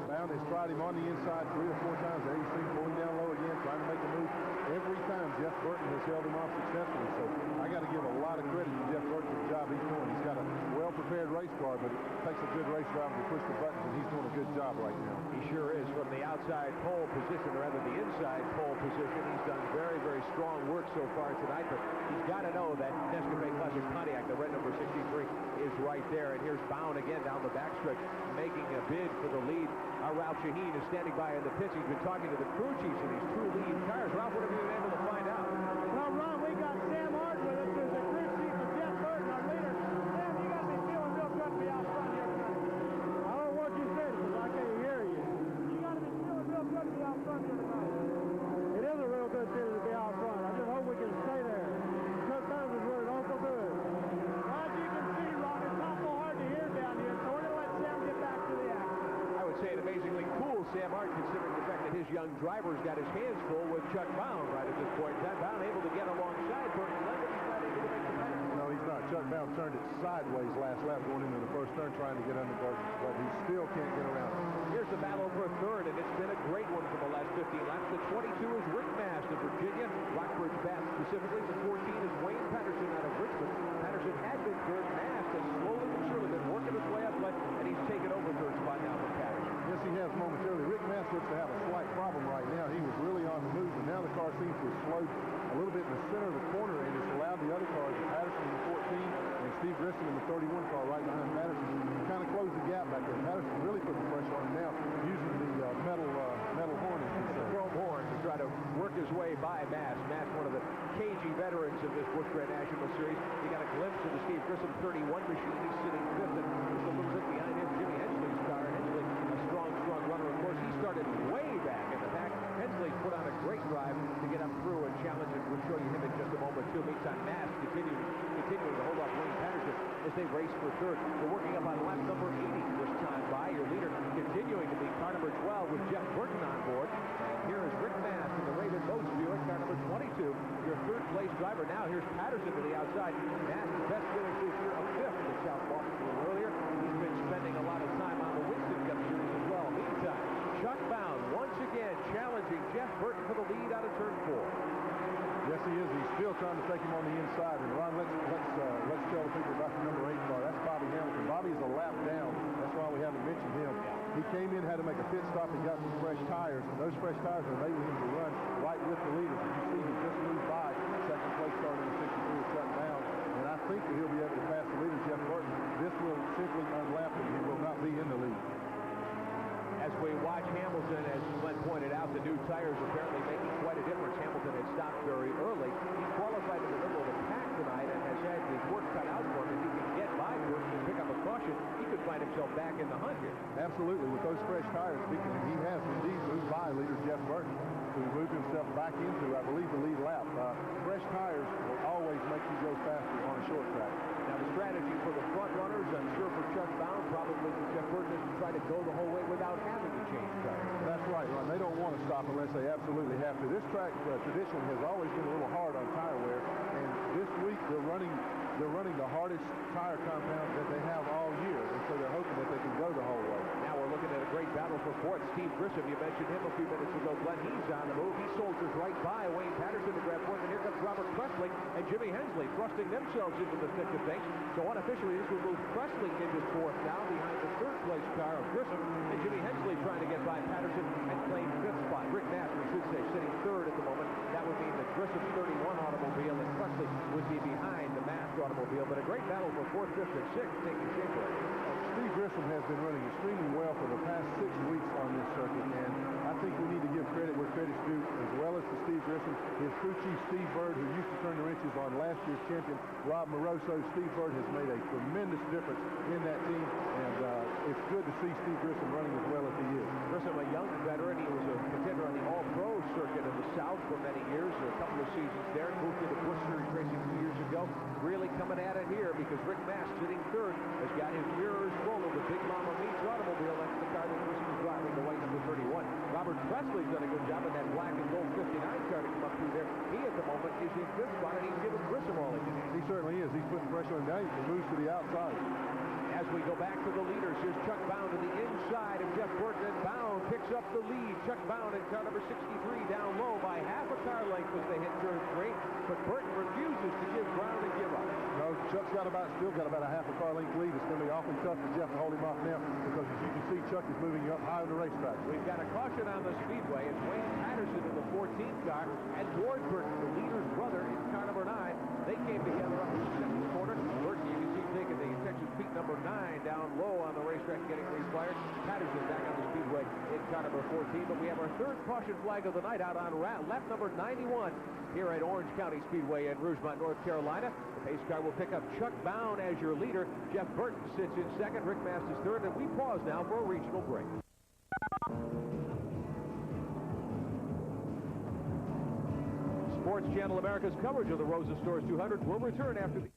Bound has tried him on the inside 3 or 4 times. There you see him pulling down low again, trying to make a move. Every time Jeff Burton has held him off successfully. So I got to give a lot of credit to Jeff Burton for the job he's doing. He's got a well-prepared race car, but it takes a good race driver to push the buttons, and he's doing a good job right now. He sure is. From the outside pole position, or rather the inside pole position, he's done very, very strong work so far tonight, but he's got to know that Nescafe Classic Pontiac, the red number 63, is right there. And here's Bound again down the backstretch, making a bid for the lead. Ralph Shaheen is standing by in the pits. He's been talking to the crew chiefs of these 2 lead cars. Ralph, what have you been able to find out? Well, Ron, we got Sam Hart with us as the crew chief of Jeff Burton, our leader. Sam, you got to be feeling real good to be out front here tonight. I don't know what you said because I can't hear you. You got to be feeling real good to be out front here tonight. It is a real good feeling to be out front. I just hope we can stay there. Chuck Bound is really awful good. As you can see, Ron, it's awful hard to hear down here, so we're going to let Sam get back to the action. I would say an amazingly cool Sam Hart, considering the fact that his young driver's got his hands full with Chuck Bound right at this point in time. Bound able to get alongside Burton, but he's not able to make the pass. No, he's not. Chuck Bound turned it sideways last lap going into the first turn trying to get under Burton, but he still can't get around it. Here's the battle for third, and it's been a great one for the last 15 laps. The 22 is Rick Mast of Virginia, Rockbridge, Bath specifically. The 14 is Wayne Patterson out of Richmond. Patterson had been third. Mast has slowly but surely been working his way up, and he's taken over third spot now from Patterson. Yes, he has momentarily. Rick Mast looks to have a slight problem right now. He was really on the move, and now the car seems to have slowed a little bit in the center of the corner, and it's allowed the other cars, Patterson in the 14 and Steve Grissom in the 31 car right behind Patterson, to kind of close the gap back there. Patterson really putting the pressure on him now using the metal horn, as we say. The chrome horn to try to work his way by Mast. Mast, one of the cagey veterans of this Busch Grand National Series. He got a glimpse of the Steve Grissom 31 machine. He's sitting fifth, and just looks like behind him Jimmy Hensley's car. And Hensley, a strong runner. Of course, he started way back in the pack. Hensley put on a great drive to get up through and challenge it. We'll show you him in just a moment, too. Meantime, Mast continuing to hold off Wayne Patterson as they race for third. We're working up on lap number 80 this time by. Your leader continuing to be car number 12 with Jeff Burton on board. And here is Rick Mast in the Raven Boats Buick, car number 22. Your third place driver now. Here's Patterson to the outside. Mast's best finish this year, a fifth at South Boston a little earlier. He's been spending a lot of time on the Winston Cup Series as well. Meantime, Chuck Bound once again challenging Jeff Burton for the lead out of turn 4. Yes, he is. He's still trying to take him on the inside. And Ron, let's tell the people about the number 8 car. That's Bobby Hamilton. Bobby's a lap down. That's why we haven't mentioned him. He came in, had to make a pit stop, and got some fresh tires. And those fresh tires are enabling him to run right with the leaders. And you see he just moved by second place starting in the 63 with Chuck Bound. And I think that he'll be able to pass the leader, Jeff Burton. This will simply unlap him. He will Hamilton, as Glenn pointed out, the new tires apparently making quite a difference. Hamilton had stopped very early. He qualified in the middle of the pack tonight and has had his work cut out for him. If he can get by Burton and pick up a caution, he could find himself back in the hunt here. Absolutely. With those fresh tires, he has indeed moved by leader Jeff Burton, who moved himself back into, I believe, the lead lap. Fresh tires will always make you go faster on a short track. Now, the strategy for the front runners, I'm sure for Chuck Bound, probably for Jeff Burton, is to try to go the whole way without having to change tires. That's right, Ron. They don't want to stop unless they absolutely have to. This track traditionally has always been a little hard on tire wear, and this week they're running the hardest tire compound that they have all year, and so they're hoping that they can go the whole way. Now we're looking at a great battle for fourth. Steve Grissom, you mentioned him a few minutes ago. Glenn, he's on the move. He soldiers right by Wayne Patterson to grab fourth, and here comes Robert Presley and Jimmy Hensley thrusting themselves into the thick of things. So unofficially, this will move Presley into fourth now behind the third-place car of Grissom, and Jimmy Hensley trying to get by Patterson and claim fifth spot. Rick Nash, we should say, sitting third at the moment. That would mean that Grissom's 31 automobile and Presley would be behind the Mast automobile, but a great battle for fourth, fifth, and sixth taking shape right here. Steve Grissom has been running extremely well for the past 6 weeks on this circuit, and I think we need to give credit where credit's due, as well as to Steve Grissom, his crew chief Steve Bird, who used to turn the wrenches on last year's champion Rob Moroso. Steve Bird has made a tremendous difference in that team, and it's good to see Steve Grissom running as well as he is. Grissom, a young veteran, he was a contender on the All-Pro circuit in the South for many years, a couple of seasons there, moved to the Busch Series racing 2 years ago, really coming at it here because Rick Mast, sitting third, has got his mirrors full of the Big Mama Meats automobile. That's the car that Grissom is driving, the white number 31. Robert Presley's done a good job in that black and gold 59 car to come up through there. He, at the moment, is in fifth spot, and he's giving Grissom all he can. He certainly is. He's putting pressure on him. He moves to the outside. As we go back to the leaders, here's Chuck Bound to the inside of Jeff Burton, and Bound picks up the lead. Chuck Bound in car number 63 down low by half a car length as they hit turn 3, but Burton refuses to give ground and give up. No, Chuck's still got about a half a car length lead. It's going to be awfully tough for Jeff to hold him off now because, as you can see, Chuck is moving up high on the racetrack. We've got a caution on the speedway. It's Wayne Patterson in the 14th car, and Ward Burton, the leader's brother, in car number 9. They came together up in the second corner. Burton, you can see, taking the Texas Pete number 9 down low on the racetrack, getting refired. Patterson back on the speedway in car number 14. But we have our third caution flag of the night out on lap number 91 here at Orange County Speedway in Rougemont, North Carolina. The pace car will pick up Chuck Bound as your leader. Jeff Burton sits in second. Rick Mast is third. And we pause now for a regional break. Sports Channel America's coverage of the Rosa Stores 200 will return after the...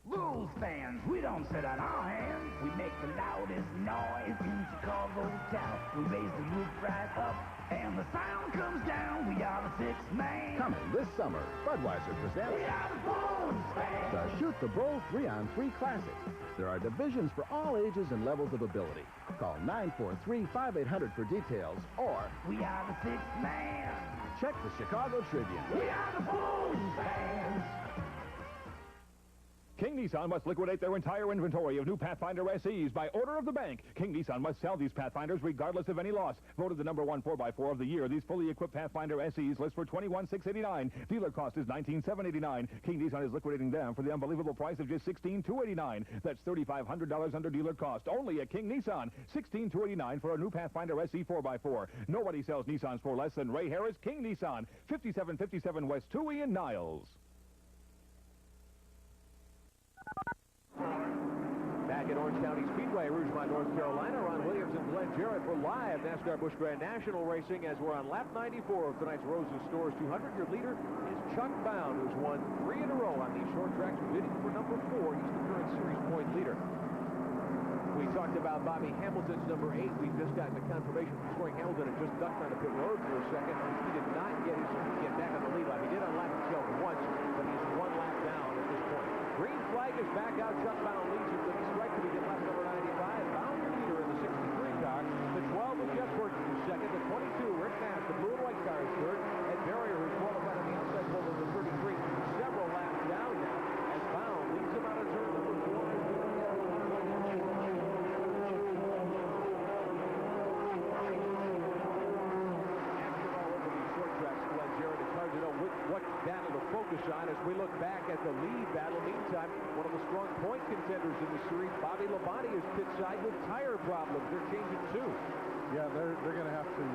Bulls fans, we don't sit on our hands. We make the loudest noise in Chicago town. We raise the roof right up, and the sound comes down. We are the sixth man. Coming this summer, Budweiser presents... We are the Bulls fans. The Shoot the Bull 3-on-3 Classic. There are divisions for all ages and levels of ability. Call 943-5800 for details, or... We are the sixth man. Check the Chicago Tribune. We are the Bulls fans. King Nissan must liquidate their entire inventory of new Pathfinder SEs by order of the bank. King Nissan must sell these Pathfinders regardless of any loss. Voted the #1 4x4 of the year. These fully equipped Pathfinder SEs list for $21,689. Dealer cost is $19,789. King Nissan is liquidating them for the unbelievable price of just $16,289. That's $3,500 under dealer cost. Only at King Nissan. $16,289 for a new Pathfinder SE 4x4. Nobody sells Nissans for less than Ray Harris, King Nissan, 5757 West Toohey in Niles. Back at Orange County Speedway, Rougemont, North Carolina, Ron Williams and Glenn Jarrett for live NASCAR Busch Grand National Racing as we're on lap 94 of tonight's Rosa Stores 200. Your leader is Chuck Bound, who's won 3 in a row on these short tracks, bidding for number 4. He's the current series point leader. We talked about Bobby Hamilton's number 8. We've just gotten a confirmation from scoring. Hamilton had just ducked on the pit road for a second. He did not get back on the lead lap. He did unlap himself once, but he's 1 lap down at this point. Green flag is back out. Chuck Bound leads him to the strike to begin lap number 95. Bound your leader in the 63 car. The 12 of Jeff Burton is second. The 22, Rick Nash, the blue and white car is third. Ed Barrier, who's qualified on the outside pole of the 33, several laps down now as Bound leads him out of turn number 4. What battle to focus on as we look back at the lead battle. Meantime, one of the strong point contenders in the series, Bobby Labonte, is pit side with tire problems. They're changing too. Yeah, they're going to have to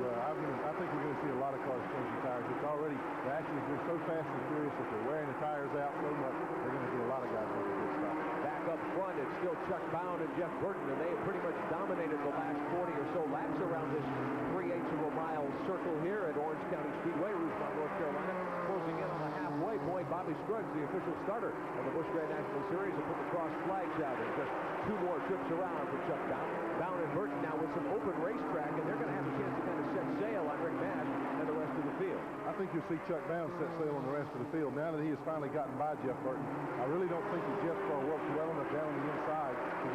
Jeff Burton, and they have pretty much dominated the last 40 or so laps around this 3/8 of a mile circle here at Orange County Speedway, Rougemont, North Carolina. Closing in on the halfway point, Bobby Scruggs, the official starter of the Busch Grand National Series, will put the cross flags out. And just 2 more trips around for Chuck Bown. Bown and Burton now with some open racetrack, and they're going to have a chance to kind of set sail on Rick Mast and the rest of the field. I think you'll see Chuck Bown set sail on the rest of the field now that he has finally gotten by Jeff Burton. I really don't think that Jeff's car works well enough down on the inside to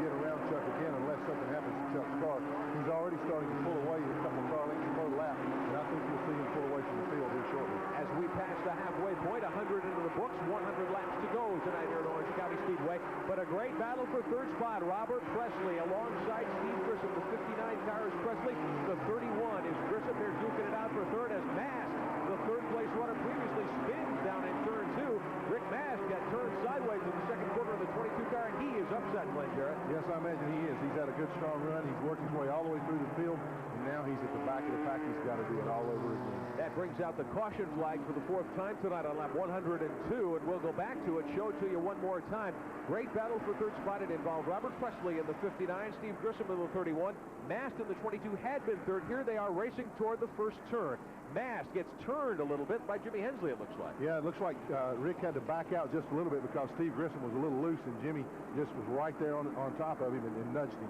get around Chuck again unless something happens to Chuck's car. He's already starting to pull away a couple of car lengths per lap, and I think you'll see him pull away from the field here shortly. As we pass the halfway point, 100 into the books, 100 laps to go tonight here at Orange County Speedway. But a great battle for third spot. Robert Presley alongside Steve Grissom. The 59 car is Presley. The 31 is Grissom. They're duking it out for third as Mast, the third-place runner, previously spins down in turn 2. Rick Mast got turned sideways in the second quarter of the 22 car, and he is upset, Glenn Jarrett. Yes, I imagine he is. He's had a good, strong run. He's worked his way all the way through the field, and now he's at the back of the pack. He's got to do it all over again. That brings out the caution flag for the 4th time tonight on lap 102, and we'll go back to it, show it to you one more time. Great battle for third spot. It involved Robert Presley in the 59, Steve Grissom in the 31. Mast in the 22 had been third. Here they are racing toward the first turn. Mast gets turned a little bit by Jimmy Hensley, it looks like. Yeah, it looks like Rick had to back out just a little bit because Steve Grissom was a little loose, and Jimmy just was right there on top of him and nudged him.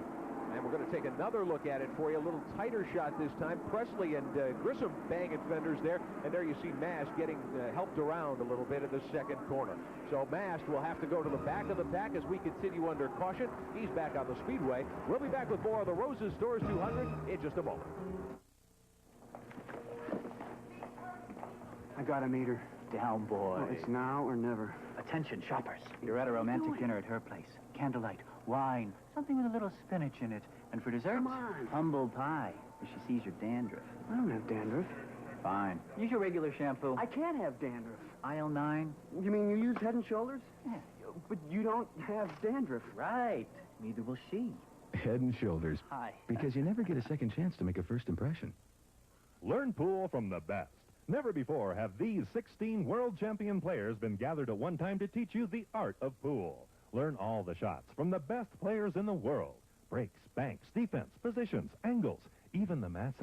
And we're going to take another look at it for you. A little tighter shot this time. Presley and Grissom banging fenders there. And there you see Mast getting helped around a little bit in the second corner. So Mast will have to go to the back of the pack as we continue under caution. He's back on the speedway. We'll be back with more of the Roses Stores 200 in just a moment. I got a meter. Down, boy. Oh, it's now or never. Attention, shoppers. You're at a romantic dinner at her place. Candlelight, wine, something with a little spinach in it. And for dessert, come on, humble pie. If she sees your dandruff. I don't have dandruff. Fine. Use your regular shampoo. I can't have dandruff. Aisle 9. You mean you use Head and Shoulders? Yeah. But you don't have dandruff. Right. Neither will she. Head and Shoulders. Hi. Because you never get a second chance to make a first impression. Learn pool from the best. Never before have these 16 world champion players been gathered at one time to teach you the art of pool. Learn all the shots from the best players in the world. Breaks, banks, defense, positions, angles, even the masse.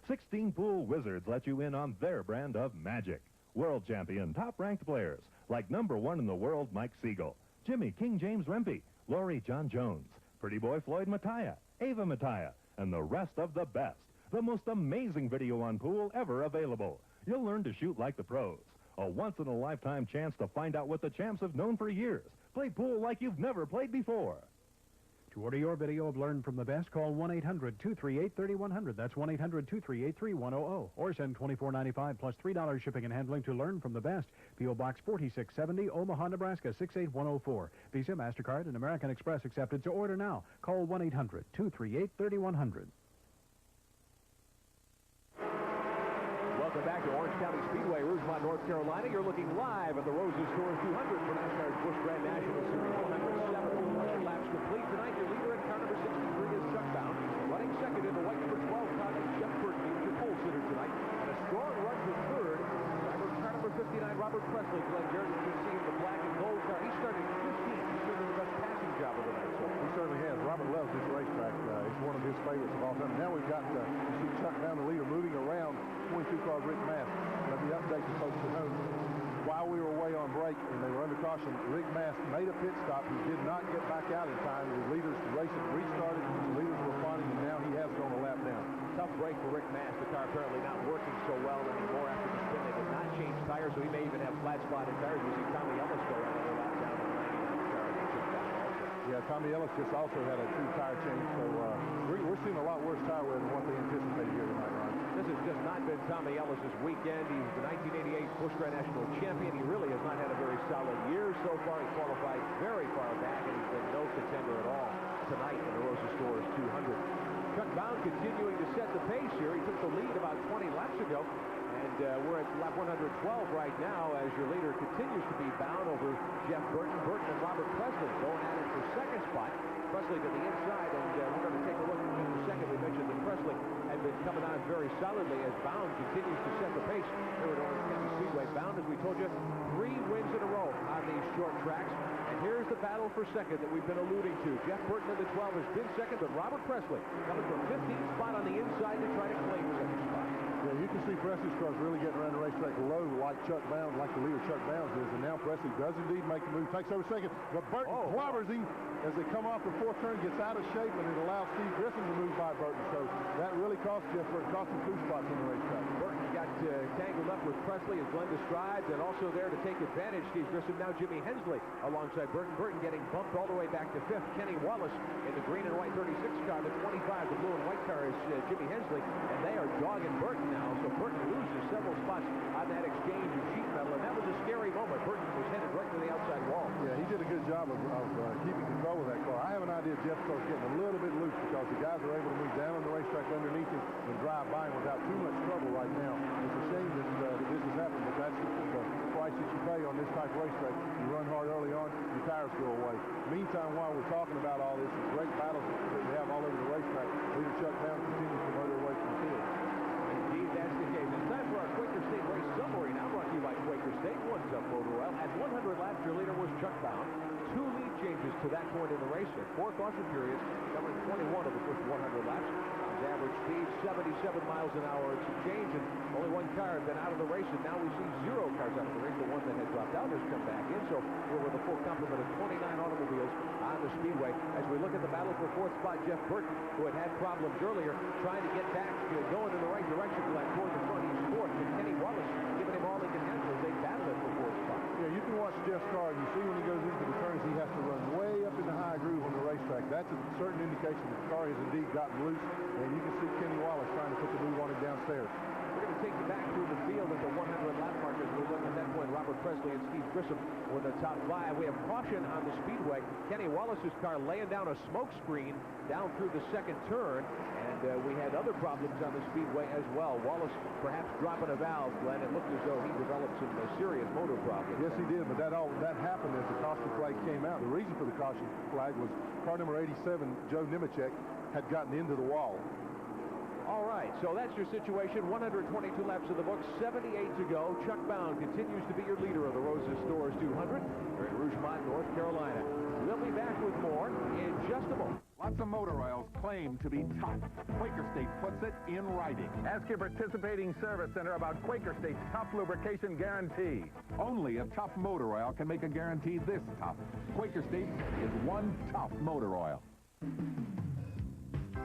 16 pool wizards let you in on their brand of magic. World champion, top-ranked players like #1 in the world Mike Siegel, Jimmy King James Rempe, Laurie John Jones, Pretty Boy Floyd Mattia, Ava Mattia, and the rest of the best. The most amazing video on pool ever available. You'll learn to shoot like the pros. A once-in-a-lifetime chance to find out what the champs have known for years. Play pool like you've never played before. To order your video of Learn from the Best, call 1-800-238-3100. That's 1-800-238-3100. Or send $24.95 plus $3 shipping and handling to Learn from the Best. P.O. Box 4670, Omaha, Nebraska, 68104. Visa, MasterCard, and American Express accepted. To order now, call 1-800-238-3100. Welcome back to Orange County Speedway, Rougemont, North Carolina. You're looking live at the Roses Stores 200 for NASCAR's Busch Grand National Series 107 laps complete. Tonight, your leader in car number 63 is Chuck Bown. Running second in the white number 12 car is Jeff Burton, your pole sitter tonight. And a strong run to third. Driver car number 59, Robert Presley. Glenn Jarrett, you can see him, the black and gold car. He started 15th. He's doing the best passing job of the night. So he certainly has. Robert loves this racetrack. It's one of his favorites of all time. Now we've got you see Chuck Bown, the leader, moving around 22 car Rick Mast. Let me update the folks at home. While we were away on break and they were under caution, Rick Mast made a pit stop. He did not get back out in time. The leaders racing restarted. The leaders were fighting, and now he has gone a lap down. Tough break for Rick Mast. The car apparently not working so well anymore after the spin. They did not change tires, so he may even have flat-spotted tires. We see Tommy Ellis go another lap down on the 99 car. Yeah, Tommy Ellis just also had a 2-tire change, so we're seeing a lot worse tire wear than what they anticipated here tonight, Ron. This has just not been Tommy Ellis' weekend. He's the 1988 Busch Grand National champion. He really has not had a very solid year so far. He qualified very far back, and he's been no contender at all tonight in the Roses Stores 200. Chuck Bown continuing to set the pace here. He took the lead about 20 laps ago. And we're at lap 112 right now as your leader continues to be Bown over Jeff Burton. Burton and Robert Presley going at it for second spot. Presley to the inside, and we're going to take a look in a second. We mentioned that Presley had have been coming on very solidly as Bound continues to set the pace here at Orange County Speedway. Bound, as we told you, 3 wins in a row on these short tracks. And here's the battle for second that we've been alluding to. Jeff Burton in the 12 has been second, but Robert Presley coming from 15th spot on the inside to try to claim second spot. Yeah, you can see Presley's car's really getting around the racetrack low like Chuck Bound, like the leader Chuck Bounds is. And now Presley does indeed make the move, takes over second. But Burton clobbers him as they come off the 4th turn, gets out of shape, and it allows Steve Grissom to move by Burton. So that really cost Jeff Burton, cost him 2 spots on the racetrack. Burton got tangled up with Presley as Glenn strides, and also there to take advantage, Steve Grissom. Now Jimmy Hensley alongside Burton. Burton getting bumped all the way back to 5th. Kenny Wallace in the green and white 36 car. The 25, the blue and white car, is Jimmy Hensley, and they are dogging Burton now. So Burton loses several spots on that exchange of sheet metal, and that was a scary moment. Burton was headed right to the outside wall. Yeah, he did a good job of keeping control of that car. I have an idea Jeff's car's getting a little bit loose because the guys are able to move down on the racetrack underneath him and drive by him without too much trouble right now. It's a shame that this has happened, but that's the price that you pay on this type of racetrack. You run hard early on, your tires go away. Meantime, while we're talking about all this, the great battles that we have all over the racetrack, leader Chuck Bound continues to motor away from the field. Indeed, that's the case. It's time for our Quaker State race summary. Now brought to you by Quaker State. 1 Tough Motor Oil. At 100 laps, your leader was Chuck Bound. 2 lead changes to that point in the race. And 4 caution periods, covering 21 of the first 100 laps. His average speed, 77 miles an hour. It's a change, and only 1 car had been out of the race, and now we see 0 cars out of the race. The one that had dropped out has come back in, so we're with a full complement of 29 automobiles on the speedway. As we look at the battle for 4th spot, Jeff Burton, who had problems earlier, trying to get back, going in the right direction, Glenn, toward the front. He's 4th, and Kenny Wallace giving him all he can handle as they battle it for 4th spot. Yeah, you can watch Jeff's car, and you see when he goes into the turns, he has to run way up in the high groove on the racetrack. That's a certain indication that the car has indeed gotten loose, and you can see Kenny Wallace trying to put the move on him downstairs. We're going to take you back through the field at the 100 lap mark as we look at that point. Robert Presley and Steve Grissom were the top 5. We have caution on the speedway. Kenny Wallace's car laying down a smoke screen down through the 2nd turn, and we had other problems on the speedway as well. Wallace perhaps dropping a valve, Glenn. It looked as though he developed some serious motor problems. Yes, he did, but that happened as the caution flag came out. The reason for the caution flag was car number 87, Joe Nemechek, had gotten into the wall. All right, so that's your situation. 122 laps of the book, 78 to go. Chuck Bound continues to be your leader of the Rose's Stores 200 here in Rougemont, North Carolina. We'll be back with more in just a moment. Lots of motor oils claim to be tough. Quaker State puts it in writing. Ask your participating service center about Quaker State's tough lubrication guarantee. Only a tough motor oil can make a guarantee this tough. Quaker State is one tough motor oil.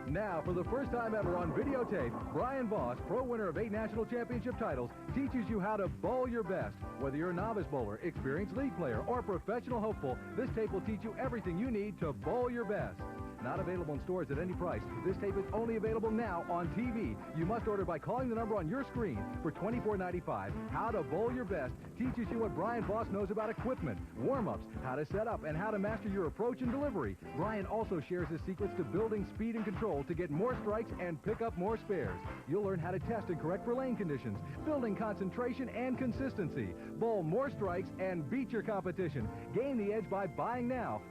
Now, for the first time ever on videotape, Brian Voss, pro winner of 8 national championship titles, teaches you how to bowl your best. Whether you're a novice bowler, experienced league player, or professional hopeful, this tape will teach you everything you need to bowl your best. Not available in stores at any price. This tape is only available now on TV. You must order by calling the number on your screen. For $24.95, How to Bowl Your Best teaches you what Brian Voss knows about equipment, warm-ups, how to set up, and how to master your approach and delivery. Brian also shares his secrets to building speed and control to get more strikes and pick up more spares. You'll learn how to test and correct for lane conditions, building concentration and consistency, bowl more strikes, and beat your competition. Gain the edge by buying now.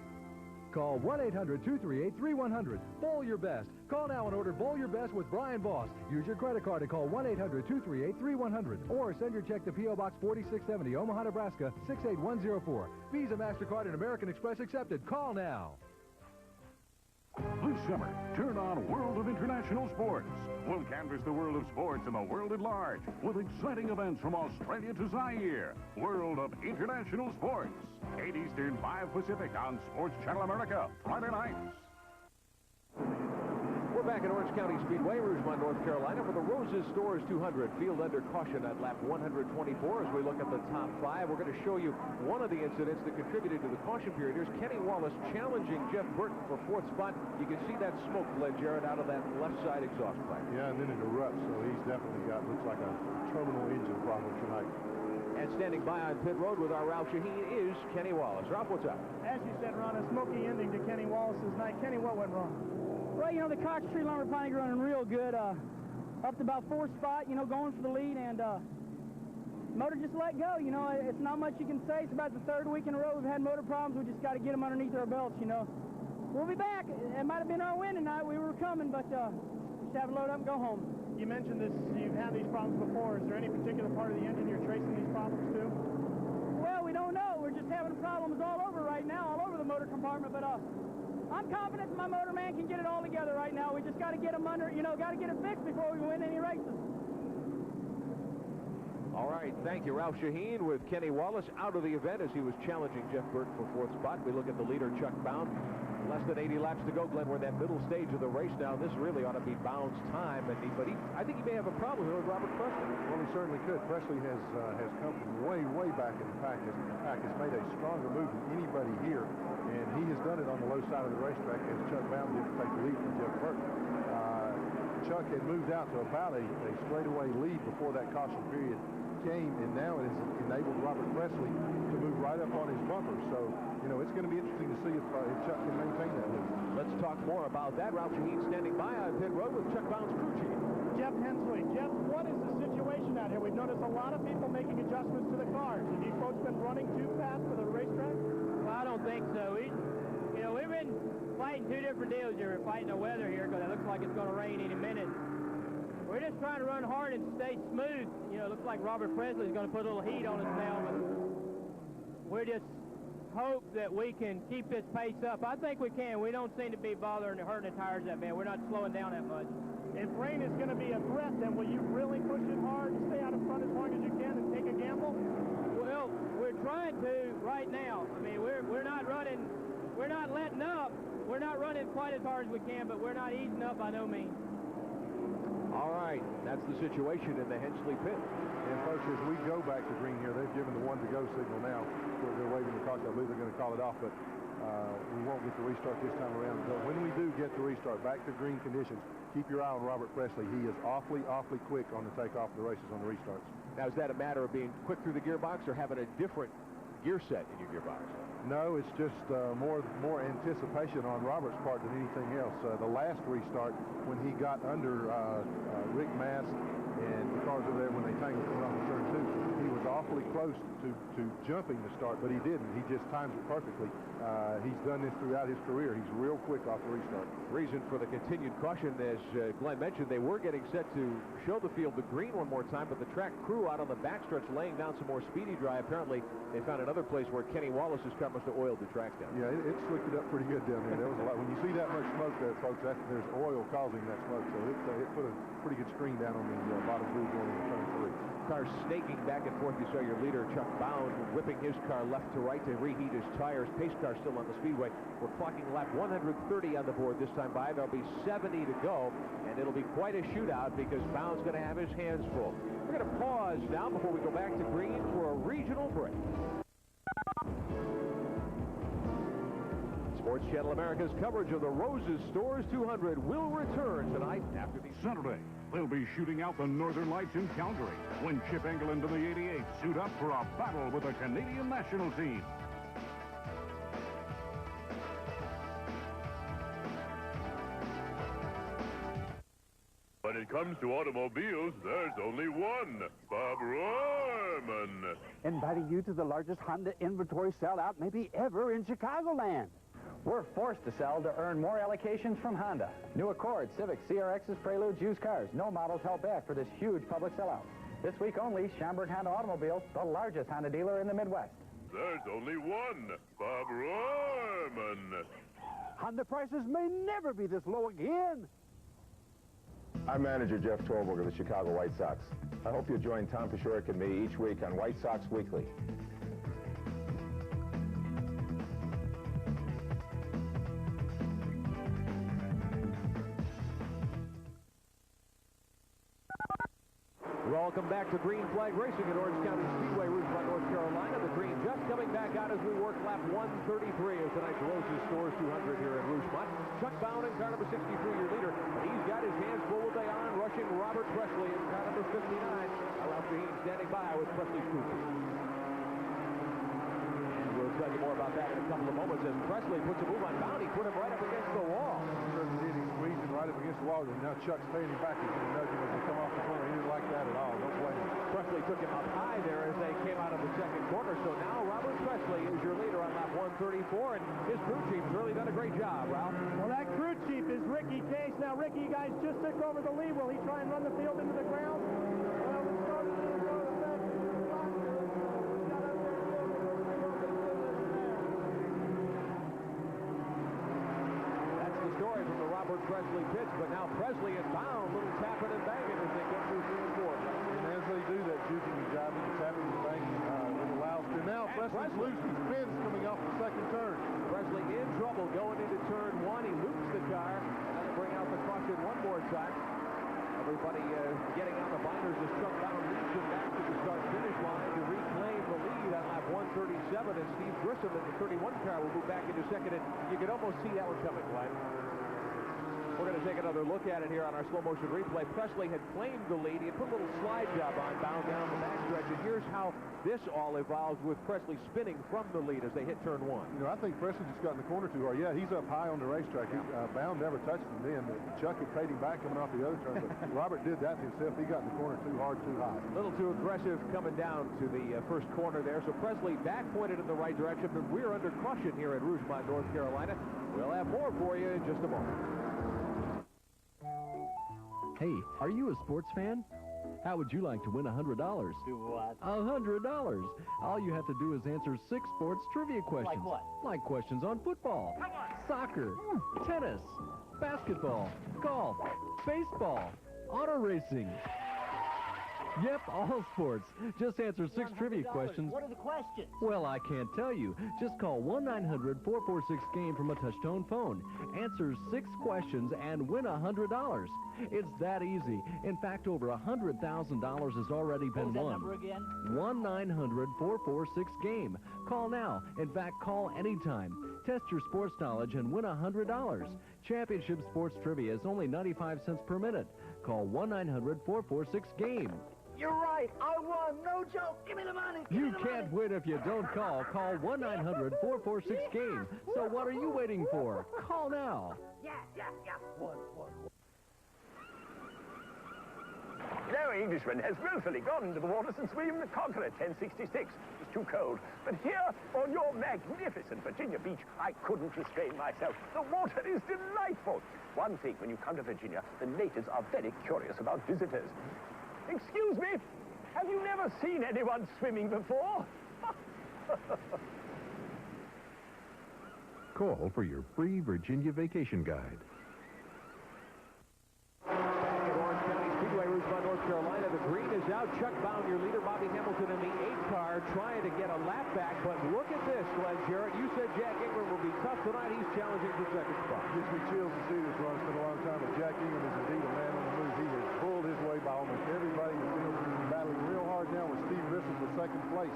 Call 1-800-238-3100. Bowl Your Best. Call now and order Bowl Your Best with Brian Voss. Use your credit card to call 1-800-238-3100 or send your check to P.O. Box 4670, Omaha, Nebraska 68104. Visa, MasterCard, and American Express accepted. Call now. This summer, turn on World of International Sports. We'll canvass the world of sports and the world at large with exciting events from Australia to Zaire. World of International Sports. 8 Eastern, 5 Pacific on Sports Channel America, Friday nights. We're back at Orange County Speedway, Rougemont, North Carolina, for the Rose's Stores 200. Field under caution at lap 124 as we look at the top 5. We're going to show you one of the incidents that contributed to the caution period. Here's Kenny Wallace challenging Jeff Burton for 4th spot. You can see that smoke, Glenn Jarrett, out of that left side exhaust pipe. Yeah, and then it erupts, so he's definitely got, looks like a terminal engine problem tonight. And standing by on pit road with our Ralph Shaheen is Kenny Wallace. Ralph, what's up? As you said, Ron, a smoky ending to Kenny Wallace's night. Kenny, what went wrong? Well, you know, the Cox Tree Lumber Planning running real good. Up to about 4th spot, you know, going for the lead, and motor just let go. You know, it's not much you can say. It's about the 3rd week in a row we've had motor problems. We just got to get them underneath our belts, you know. We'll be back. It might have been our win tonight. We were coming, but just have it load up and go home. You mentioned this, you've had these problems before. Is there any particular part of the engine you're tracing these problems to? Well, we don't know. We're just having problems all over right now, all over the motor compartment, but I'm confident my motor man can get it all together right now. We just got to get him under, got to get it fixed before we win any races. All right, thank you, Ralph Shaheen, with Kenny Wallace out of the event as he was challenging Jeff Burton for 4th spot. We look at the leader, Chuck Bound. Less than 80 laps to go, Glenn. We're in that middle stage of the race now. This really ought to be Bound's time, but I think he may have a problem here with Robert Presley. Well, he certainly could. Presley has come from way back in the pack. Has made a stronger move than anybody here, and he has done it on the low side of the racetrack as Chuck Bound did to take the lead from Jeff Burton. Chuck had moved out to about a straightaway lead before that caution period came, and now it has enabled Robert Presley to move right up on his bumper. So, it's going to be interesting to see if Chuck can maintain that lead. Let's talk more about that. Ralph Shaheen standing by on pit road with Chuck Bound's crew chief. Jeff Hensley. Jeff, what is the situation out here? We've noticed a lot of people making adjustments to the cars. Have you folks been running too fast for the racetrack? Well, I don't think so. We've been fighting two different deals here. We're fighting the weather here because it looks like it's going to rain any minute. We're just trying to run hard and stay smooth. It looks like Robert Presley's going to put a little heat on us now, but we just hope that we can keep this pace up. I think we can. We don't seem to be bothering or hurting the tires that bad. We're not slowing down that much. If rain is going to be a threat, then will you really push it hard to stay out in front as long as you can and take a gamble? Well, we're trying to right now. I mean, we're not running, we're not letting up. We're not running quite as hard as we can, but we're not easing up by no means. All right, that's the situation in the Hensley pit. And folks, as we go back to green here, they've given the 1-to-go signal now. They're waving the clock. I believe they're going to call it off, but we won't get the restart this time around. But when we do get the restart back to green conditions, keep your eye on Robert Presley. He is awfully quick on the takeoff of the races on the restarts. Now, is that a matter of being quick through the gearbox or having a different gear set in your gearbox? No, it's just more anticipation on Robert's part than anything else. The last restart, when he got under Rick Mast and the cars over there when they tangled coming off the turn 2, he was awfully close to jumping the start, but he didn't. He just times it perfectly. He's done this throughout his career. He's real quick off the restart. Reason for the continued caution, as Glenn mentioned, they were getting set to show the field the green one more time, but the track crew out on the backstretch laying down some more speedy dry. Apparently, they found another place where Kenny Wallace's car must have oiled the track down. Yeah, it slicked it up pretty good down there. There was a lot. When you see that much smoke there, folks, there's oil causing that smoke. So it put a pretty good screen down on the bottom groove going into turn 3. Car snaking back and forth. You saw your leader, Chuck Bound, whipping his car left to right to reheat his tires. Pace car still on the speedway. We're clocking lap 130 on the board this time by. There'll be 70 to go, and it'll be quite a shootout because Bound's going to have his hands full. We're going to pause now before we go back to green for a regional break. Sports Channel America's coverage of the Roses Stores 200 will return tonight after the Saturday. They'll be shooting out the Northern Lights in Calgary when Chip Engelland and the 88 suit up for a battle with the Canadian national team. When it comes to automobiles, there's only one, Bob Rohrman. Inviting you to the largest Honda inventory sellout maybe ever in Chicagoland. We're forced to sell to earn more allocations from Honda. New Accord, Civic, CRXs, Preludes, used cars. No models held back for this huge public sellout. This week only, Schaumburg Honda Automobiles, the largest Honda dealer in the Midwest. There's only one, Bob Rohrman. Honda prices may never be this low again. I'm manager Jeff Torborg of the Chicago White Sox. I hope you'll join Tom Paciorek and me each week on White Sox Weekly. Welcome back to Green Flag Racing at Orange County Speedway, Rougemont, North Carolina. The green just coming back out as we work lap 133 of tonight's Roses Stores 200 here at Rougemont. Chuck Bound in car number 63, your leader. And he's got his hands full with Dayon, rushing Robert Presley in car number 59. Ralph Shaheen standing by with Presley's crew. And we'll tell you more about that in a couple of moments as Presley puts a move on Bound. He put him right up against the wall. He squeezed him right up against the wall, and now Chuck's standing back. He's going to nudge him as they come off the corner. He didn't like that at all. Don't blame him. Presley took him up high there as they came out of the second corner. So now Robert Presley is your leader on lap 134, and his crew chief's really done a great job, Ralph. Well, That crew chief is Ricky Case. Now, Ricky, you guys just took over the lead. Will he try and run the field into the ground? Well, we started to go to the back. That's the story from the Robert Presley pitch, but now Presley is bound. Little tapping and banging as they get through 3 and 4. And as they do that, juking and jiving and tapping and banging, it allows to. Now Presley's losing spins coming off the second turn. Presley in trouble going into turn 1. He loops the car. And to bring out the caution one more time. Everybody getting on the binders as Chuck Bound leads him back to the start-finish line to reclaim the lead on lap 137. And Steve Grissom in the 31 car will move back into second. And you can almost see that one coming, Glenn. We're going to take another look at it here on our slow-motion replay. Presley had claimed the lead. He had put a little slide job on, bound down the backstretch. And here's how this all evolves with Presley spinning from the lead as they hit turn 1. You know, I think Presley just got in the corner too hard. Yeah, he's up high on the racetrack. Bound never touched him then. Chuck had paid him back coming off the other turn. But Robert did that to himself. He got in the corner too hard, too high. A little too aggressive coming down to the first corner there. So Presley back pointed in the right direction. But we're under caution here at Rougemont, North Carolina. We'll have more for you in just a moment. Hey, are you a sports fan? How would you like to win $100? Do what? $100. All you have to do is answer 6 sports trivia questions. Like what? Like questions on football, soccer, tennis, basketball, golf, baseball, auto racing. Yep, all sports. Just answer 6 trivia questions. What are the questions? Well, I can't tell you. Just call 1-900-446-GAME from a touch-tone phone. Answer 6 questions and win $100. It's that easy. In fact, over $100,000 has already been won. Number again? 1-900-446-GAME. Call now. In fact, call anytime. Test your sports knowledge and win $100. Championship Sports Trivia is only 95 cents per minute. Call 1-900-446-GAME. You're right. I won. No joke. Give me the money. You can't win if you don't call. Call 1-900-446-GAME. So what are you waiting for? Call now. Yeah. One. No Englishman has willfully gone into the water since William the Conqueror, 1066. It's too cold. But here, on your magnificent Virginia beach, I couldn't restrain myself. The water is delightful. One thing, when you come to Virginia, the natives are very curious about visitors. Excuse me, have you never seen anyone swimming before? Call for your free Virginia vacation guide. Back at Orange County Speedway, Rougemont, North Carolina, the green is out. Chuck Bound, your leader, Bobby Hamilton in the 8 car, trying to get a lap back. But look at this, Glenn Jarrett. You said Jack Ingram will be tough tonight. He's challenging for second spot. Gives me chills to see this run. It's been a long time, but Jack Ingram is indeed a man on the move. He has pulled his way by almost everybody in the field. He's battling real hard now with Steve Grissom for second place.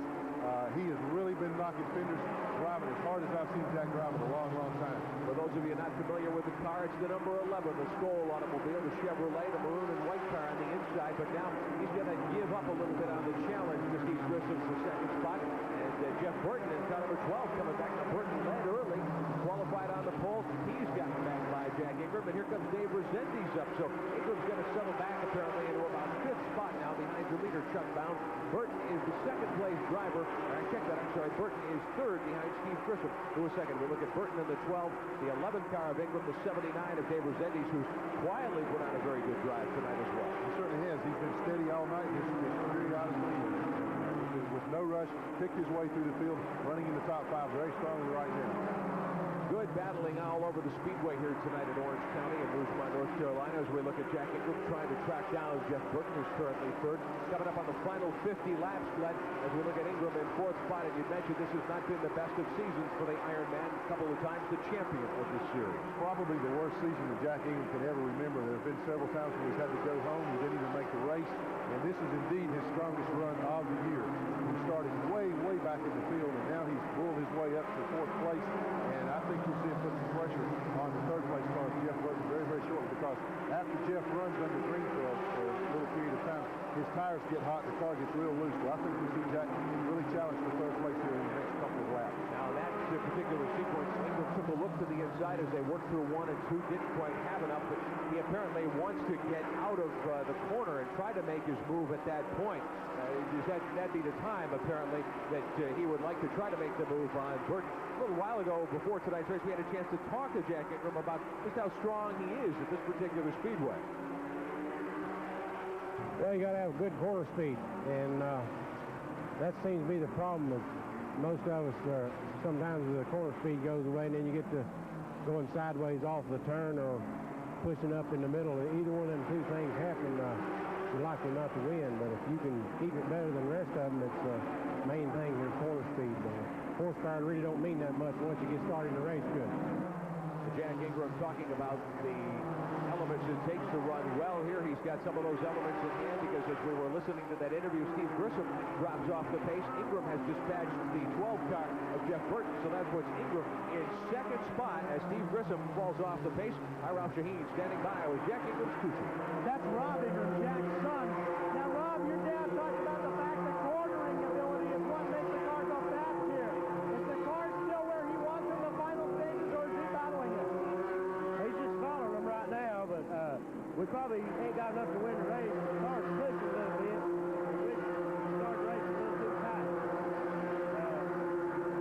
He has really been knocking fenders, driving as hard as I've seen Jack drive in a long, long time. For those of you not familiar with the car, it's the number 11, the Skoll automobile, the Chevrolet, the maroon and white car on the inside. But now he's going to give up a little bit on the challenge to Steve Grissom for second spot. And Jeff Burton in car number 12 coming back. Now Burton led early, qualified on the pole. He's gotten back by Jack Ingram. And here comes Dave Resendiz up. So Ingram's going to settle back apparently into about 5th spot now behind the leader, Chuck Bound. Burton is the second place driver. I checked that, I'm sorry. Burton is 3rd behind Steve Grissom, who is 2nd. We look at Burton in the 12, the 11th car of Ingram, the 79 of Dave Resendiz, who's quietly put on a very good drive tonight as well. He certainly has. He's been steady all night. His periodically, with no rush, picked his way through the field, running in the top 5 very strongly right now. Good battling all over the speedway here tonight in Orange County and Rougemont, North Carolina, as we look at Jack Ingram trying to track down Jeff Burton, who's currently 3rd. Coming up on the final 50 laps, Glenn, as we look at Ingram in 4th spot. And you mentioned this has not been the best of seasons for the Ironman. A couple of times the champion of this series. Probably the worst season that Jack Ingram can ever remember. There have been several times when he's had to go home. He didn't even make the race. And this is indeed his strongest run of the year. He started way back in the field, and now he's pulled his way up to 4th place. And I think you'll see him put some pressure on the 3rd place car, Jeff Burton, very shortly, because after Jeff runs under Greenfield for a little period of time, his tires get hot, the car gets real loose. So I think we see Jack really challenge for third place here in the next couple of laps. Now that particular sequence, Ingram took a look to the inside as they worked through 1 and 2, didn't quite have enough, but he apparently wants to get out of the corner and try to make his move at that point. That'd be the time, apparently, that he would like to try to make the move on Burton. A little while ago, before tonight's race, we had a chance to talk to Jack Ingram about just how strong he is at this particular speedway. Well, you got to have good corner speed, and that seems to be the problem with most of us. Sometimes the corner speed goes away, and then you get to going sideways off the turn or pushing up in the middle. Either one of them two things happen, you're likely not to win. But if you can keep it better than the rest of them, it's the main thing here, corner speed. Horsepower really don't mean that much once you get started in the race good. Jack Ingram talking about the elements it takes to run well here. He's got some of those elements in hand because as we were listening to that interview, Steve Grissom drops off the pace. Ingram has dispatched the 12 car of Jeff Burton, so that puts Ingram in second spot as Steve Grissom falls off the pace. Hi, Ralph Shaheen standing by with Jack Ingram's Cucci. That's Rob Ingram, Jack's son. Now, Rob, your dad talked about the fact that cornering ability is what makes the car go fast here. Is the car still where he wants in the final stages, or is he battling it? He's just following them right now, but we probably ain't got enough to win the race. The car's pushing a little bit. We started racing a little too tight.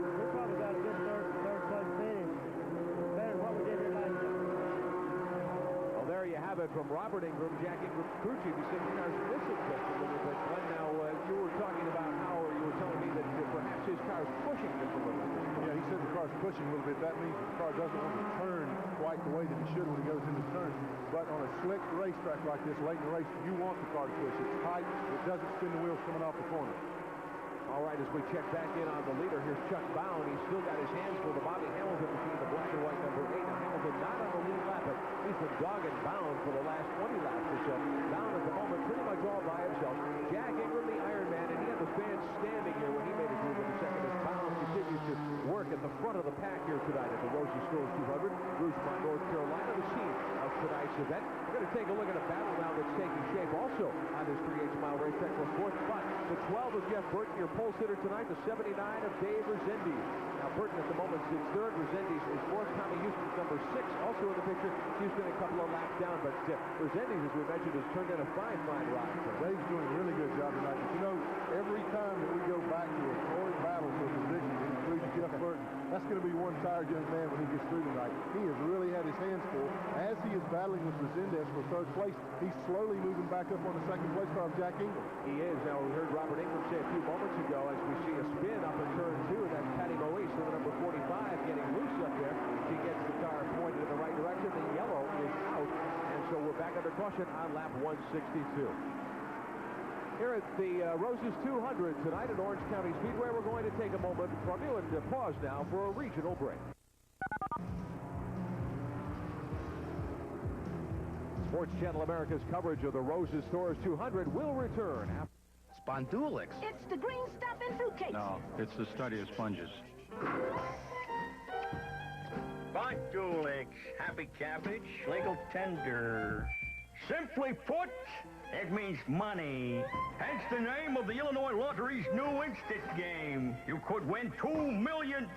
We probably got a good third place finish. Better than what we did here last time. Well, there you have it from Robert Ingram, Jack Ingram's crew chief. He said the car's missing just a little bit. Glenn, now you were talking about how, or you were telling me that perhaps his car's pushing just a little bit. Yeah, he said the car's pushing a little bit. That means the car doesn't want to turn quite the way that it should when it goes into turn. But on a slick racetrack like this, late in the race, you want the car to push. It's tight. It doesn't spin the wheels coming off the corner. All right, as we check back in on the leader, here's Chuck Bound. He's still got his hands full. The Bobby Hamilton machine, the black and white number 8. Now, Hamilton not on the lead lap, but he's been dogging Bound for the last 20 laps or so. Bound at the moment pretty much all by himself. Jack Ingram, the Iron Man, and he had the fans standing here when he made his move in the second as Bound continues to work at the front of the pack here tonight at the Rosie Stores 200, Rougemont, North Carolina, the scene of tonight's event. We're going to take a look at a battle now that's taking shape also on this 3/8-mile racetrack for fourth spot. The 12 of Jeff Burton, your pole sitter tonight, the 79 of Dave Rezendes. Now, Burton at the moment sits third. Rezendes is fourth. Tommy Houston's number 6, also in the picture. Houston a couple of laps down, but Rezendes, as we mentioned, has turned in a fine ride. Dave's doing a really good job tonight. But you know, every time that we go back to a hard battle for position, it includes Jeff Burton. That's going to be one tired young man when he gets through tonight. He has really had his hands full. As he is battling with Rezendes for third place, he's slowly moving back up on the second place car of Jack Ingram. He is. Now, we heard Robert Ingram say a few moments ago as we see a spin up in turn 2, and that's Patty Moise, the number 45, getting loose up there. She gets the car pointed in the right direction. The yellow is out, and so we're back under caution on lap 162. Here at the Roses 200 tonight at Orange County Speedway, we're going to take a moment from you and pause now for a regional break. Sports Channel America's coverage of the Roses Stores 200 will return after Spondulix. It's the green stuff in fruitcakes. No, it's the study of sponges. Spondulix, happy cabbage, legal tender. Simply put, it means money. Hence the name of the Illinois Lottery's new instant game. You could win $2 million.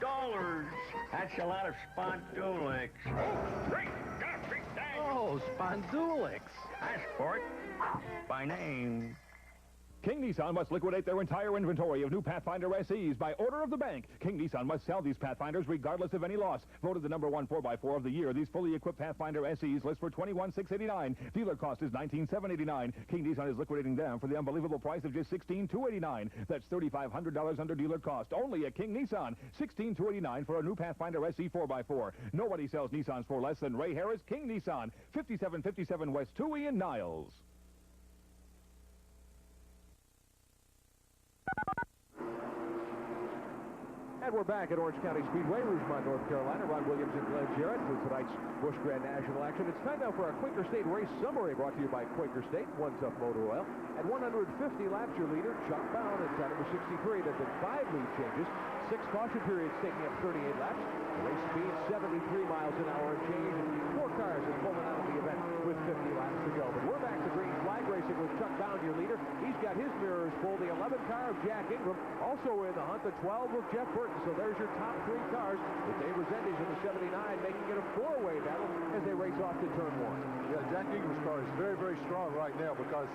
That's a lot of Spondulix. Oh, great! Got a big thing. Oh, Spondulix. Ask for it by name. King Nissan must liquidate their entire inventory of new Pathfinder SEs by order of the bank. King Nissan must sell these Pathfinders regardless of any loss. Voted the number 1 4x4 of the year. These fully equipped Pathfinder SEs list for $21,689. Dealer cost is $19,789. King Nissan is liquidating them for the unbelievable price of just $16,289. That's $3,500 under dealer cost. Only at King Nissan. $16,289 for a new Pathfinder SE 4x4. Nobody sells Nissans for less than Ray Harris, King Nissan, 5757 West Toohey in Niles. And we're back at Orange County Speedway, Rougemont, North Carolina. Ron Williams and Glenn Jarrett for tonight's Busch Grand National action. It's time now for our Quaker State race summary brought to you by Quaker State, One Tough Motor Oil. At 150 laps, your leader, Chuck Bound, at car number 63. There have been 5 lead changes, 6 caution periods taking up 38 laps. The race speed, 73 miles an hour and change, and 4 cars have pulled out of the event with 50 laps to go. But we're back to green flag race Racing with Chuck Bound, your leader. He's got his mirrors full. The 11 car of Jack Ingram, also in the hunt. The 12 of Jeff Burton. So there's your top 3 cars with Dave Resendiz in the 79, making it a 4-way battle as they race off to turn 1. Yeah, Jack Ingram's car is very, very strong right now because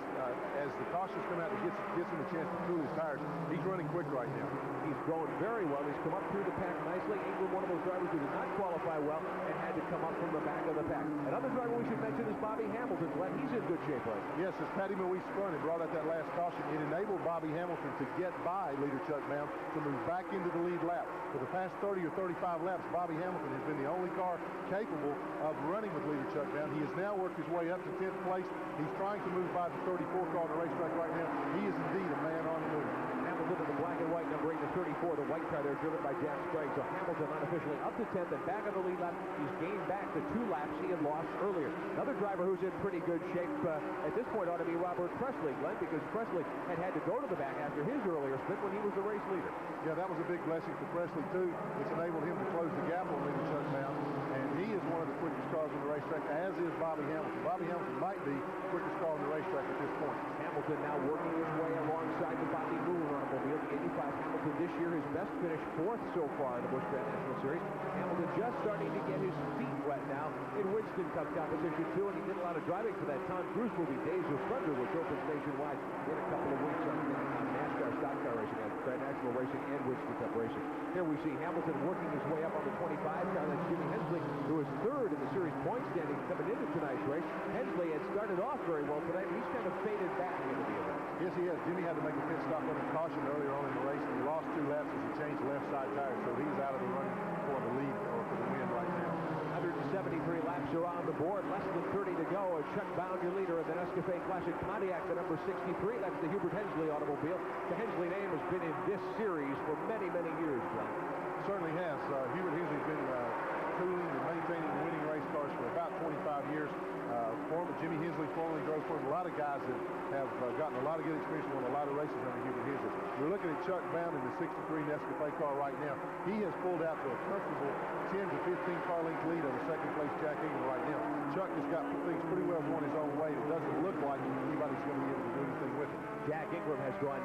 as the cautions come out and gives him a chance to cool his tires, he's running quick right now. He's grown very well. He's come up through the pack nicely. Ingram, one of those drivers who did not qualify well and had to come up from the back of the pack. Another driver we should mention is Bobby Hamilton. Glenn, he's in good shape right now. Yes, as Patty Moise spun and brought out that last caution, it enabled Bobby Hamilton to get by leader Chuck Bound to move back into the lead lap. For the past 30 or 35 laps, Bobby Hamilton has been the only car capable of running with leader Chuck Bound. He has now worked his way up to 10th place. He's trying to move by the 34 car on the racetrack right now. He is indeed a man on the move. Hamilton in the black and white, number 8 to 34, the white car there driven by Jack Sprague. So Hamilton unofficially up to 10th and back on the lead lap. He's gained back the 2 laps he had lost earlier. Another driver who's in pretty good shape at this point ought to be Robert Presley, Glenn, because Presley had to go to the back after his earlier split when he was the race leader. Yeah, that was a big blessing for Presley, too. It's enabled him to close the gap on leader Chuck Bound, and he is one of the quickest cars on the racetrack, as is Bobby Hamilton. Bobby Hamilton might be the quickest car on the racetrack at this point. Hamilton now working his way alongside the Bobby Moon automobile, the 85 Hamilton this year, his best finish, 4th so far in the Busch Grand National Series. Hamilton just starting to get his feet wet now in Winston Cup competition, too, and he did a lot of driving for that Tom Cruise movie, Days of Thunder, which opens nationwide in a couple of weeks on NASCAR stock car racing, Grand National Racing, and Winston Cup racing. Here we see Hamilton working his way up on the 25 car. That's Jimmy Hensley, who is 3rd in the series point standing coming into tonight's race. Hensley had started off very well tonight, but he's kind of faded back into the event. Yes, he has. Jimmy had to make a pit stop under caution earlier on in the race, and he lost 2 laps as he changed the left side tire, so he's out of the running for the lead or for the win right now. 173 laps are on the board, less than 30 to go. As Chuck Bound, your leader in the Nescafe Classic Pontiac, the number 63. That's the Hubert Hensley automobile. The Hensley name has been in this series for many, many years, Glenn. Certainly has. Hubert Hensley's been tooling and maintaining winning race cars for about 25 years. Jimmy Hensley formerly drove for him. A lot of guys that have gotten a lot of good experience and won a lot of races under Hubert Hensley. We're looking at Chuck Bound in the 63 Nescafe car right now. He has pulled out to a comfortable 10 to 15 car length lead over second place Jack Ingram right now. Chuck has got things pretty well going his own way. It doesn't look like anybody's going to be able to do anything with it. Jack Ingram has gone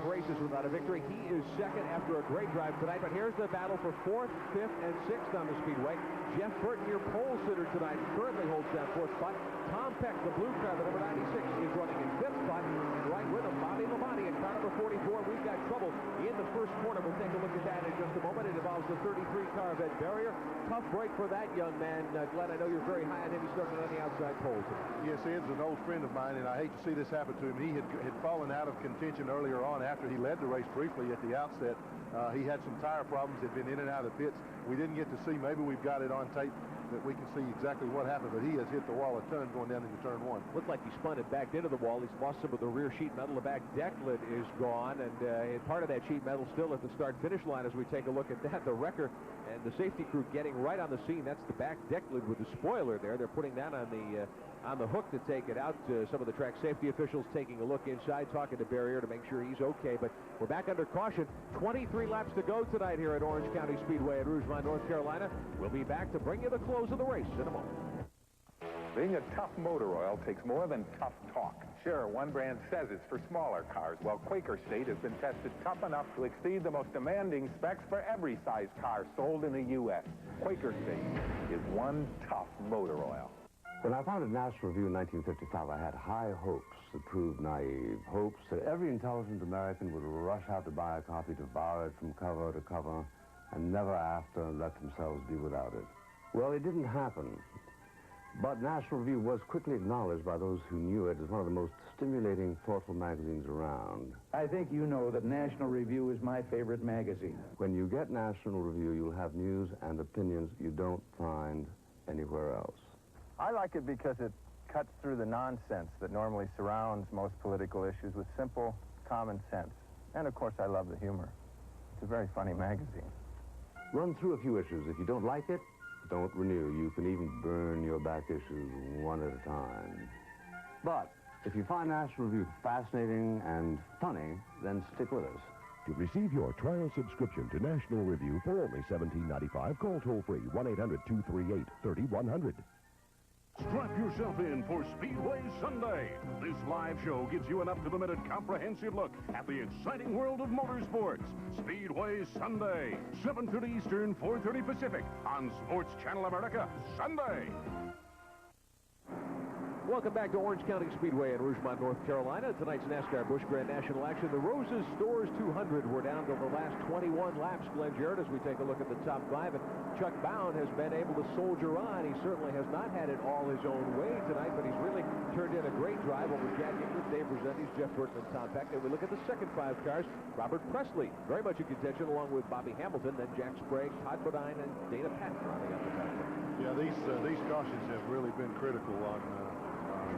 95 races without a victory. He is second after a great drive tonight, but here's the battle for 4th, 5th, and 6th on the Speedway. Jeff Burton, your pole sitter tonight, currently holds that 4th spot. Tom Peck, the blue car, the number 96, is running in 5th spot. And right with him, Bobby Labonte in car number 44. We've got trouble in the first corner. We'll take a look at that in just a moment. It involves the 33 car of Ed Barrier. Tough break for that young man. Glenn, I know you're very high on him. He started on the outside pole tonight. Yes, Ed's an old friend of mine, and I hate to see this happen to him. He had fallen out of contention earlier on after he led the race briefly at the outset. He had some tire problems. Had been in and out of the pits. We didn't get to see. Maybe we've got it on tape that we can see exactly what happened, but he has hit the wall a ton going down into turn 1. Looked like he spun it back into the wall. He's lost some of the rear sheet metal. The back deck lid is gone, and part of that sheet metal still at the start-finish line as we take a look at that. The wrecker and the safety crew getting right on the scene. That's the back deck lid with the spoiler there. They're putting that on the hook to take it out. Some of the track safety officials taking a look inside, talking to Barrier to make sure he's okay. But we're back under caution. 23 laps to go tonight here at Orange County Speedway at Rougemont, North Carolina. We'll be back to bring you the close of the race in a moment. Being a tough motor oil takes more than tough talk. Sure, one brand says it's for smaller cars, while Quaker State has been tested tough enough to exceed the most demanding specs for every size car sold in the U.S. Quaker State is one tough motor oil. When I founded National Review in 1955, I had high hopes that proved naive. Hopes that every intelligent American would rush out to buy a copy, devour it from cover to cover, and never after let themselves be without it. Well, it didn't happen. But National Review was quickly acknowledged by those who knew it as one of the most stimulating, thoughtful magazines around. I think you know that National Review is my favorite magazine. When you get National Review, you'll have news and opinions you don't find anywhere else. I like it because it cuts through the nonsense that normally surrounds most political issues with simple, common sense. And, of course, I love the humor. It's a very funny magazine. Run through a few issues. If you don't like it, don't renew. You can even burn your back issues one at a time. But if you find National Review fascinating and funny, then stick with us. To receive your trial subscription to National Review for only $17.95, call toll-free 1-800-238-3100. Strap yourself in for Speedway Sunday. This live show gives you an up-to-the-minute comprehensive look at the exciting world of motorsports. Speedway Sunday, 7:30 Eastern, 4:30 Pacific on Sports Channel America Sunday. Welcome back to Orange County Speedway in Rougemont, North Carolina. Tonight's NASCAR Busch Grand National action. The Roses Stores 200 were down to the last 21 laps, Glenn Jarrett, as we take a look at the top five. And Chuck Bound has been able to soldier on. He certainly has not had it all his own way tonight, but he's really turned in a great drive over Jack Ingram, Dave Resendiz, Jeff Burton, and Tom Peck. And we look at the second five cars. Robert Presley, very much in contention, along with Bobby Hamilton, then Jack Sprague, Todd Bodine, and Dana Patton rounding out the top 10. Yeah, these cautions have really been critical on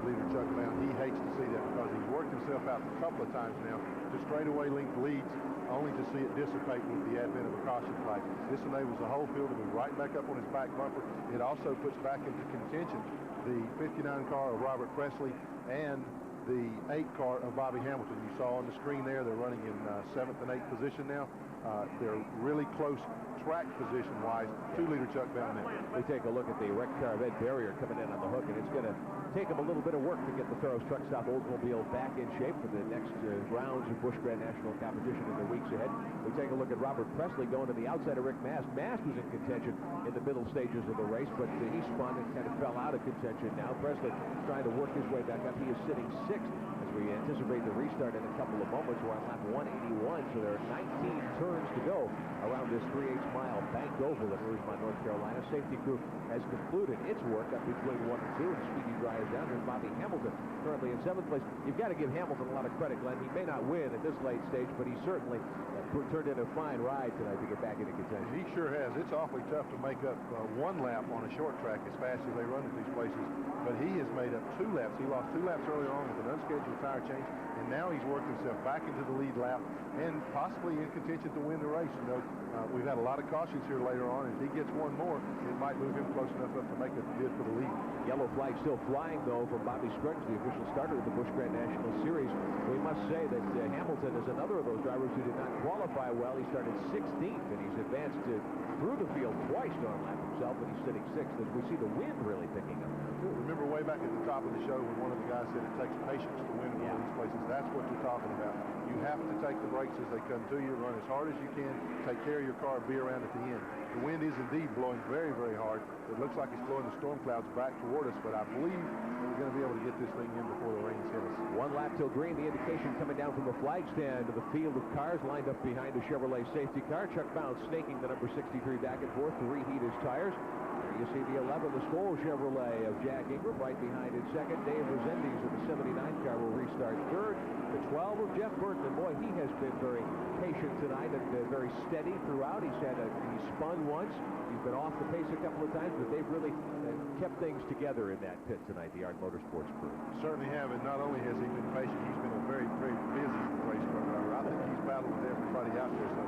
leader Chuck Bound. He hates to see that because he's worked himself out a couple of times now to straightaway length leads, only to see it dissipate with the advent of a caution flag. This enables the whole field to move right back up on his back bumper. It also puts back into contention the 59 car of Robert Presley and the 8 car of Bobby Hamilton. You saw on the screen there, they're running in 7th and 8th position now. They're really close track position-wise to leader Chuck Bound now. We take a look at the wrecked car of Ed Barrier coming in on the hook, and it's going to take him a little bit of work to get the Farrow's Truck Stop Oldsmobile back in shape for the next rounds of Busch Grand National competition in the weeks ahead. We take a look at Robert Presley going to the outside of Rick Mast. Mast was in contention in the middle stages of the race, but he spun and kind of fell out of contention now. Presley trying to work his way back up. He is sitting 6th as we anticipate the restart in a couple of moments. We're on lap 181, so there are 19 turns to go around this 3/8 mile banked oval in Rougemont, North Carolina. Safety crew has concluded its work up between 1 and 2, and Speedy drives down here. Bobby Hamilton currently in 7th place. You've got to give Hamilton a lot of credit, Glenn. He may not win at this late stage, but he certainly turned in a fine ride tonight to get back into contention. He sure has. It's awfully tough to make up one lap on a short track as fast as they run at these places, but he has made up 2 laps. He lost 2 laps earlier on with an unscheduled tire change, and now he's worked himself back into the lead lap and possibly in contention to win the race. You know, we've had a lot of cautions here later on. If he gets one more, it might move him close enough up to make a bid for the lead. Yellow flag still flying, though, from Bobby Scruggs, the official starter of the Busch Grand National Series. We must say that Hamilton is another of those drivers who did not qualify well. He started 16th, and he's advanced through the field twice on lap himself, and he's sitting 6th as we see the wind really picking up. Remember way back at the top of the show when one of the guys said it takes patience to win in one of these places. That's what you're talking about. You have to take the brakes as they come to you, run as hard as you can, take care of your car, be around at the end. The wind is indeed blowing very, very hard. It looks like it's blowing the storm clouds back toward us, but I believe we're going to be able to get this thing in before the rains hit us. 1 lap till green. The indication coming down from the flag stand to the field of cars lined up behind the Chevrolet safety car. Chuck Bound snaking the number 63 back and forth to reheat his tires. There you see the 11, the Skoll Chevrolet of Jack Ingram right behind in second. Dave Resendiz of the 79 car will restart third. The 12 of Jeff Burton, and boy, he has been very patient tonight and very steady throughout. He spun once. He's been off the pace a couple of times, but they've really kept things together in that pit tonight, the Art Motorsports crew. Certainly have, and not only has he been patient, he's been a very, very busy race car driver. I think he's battled with everybody out there, so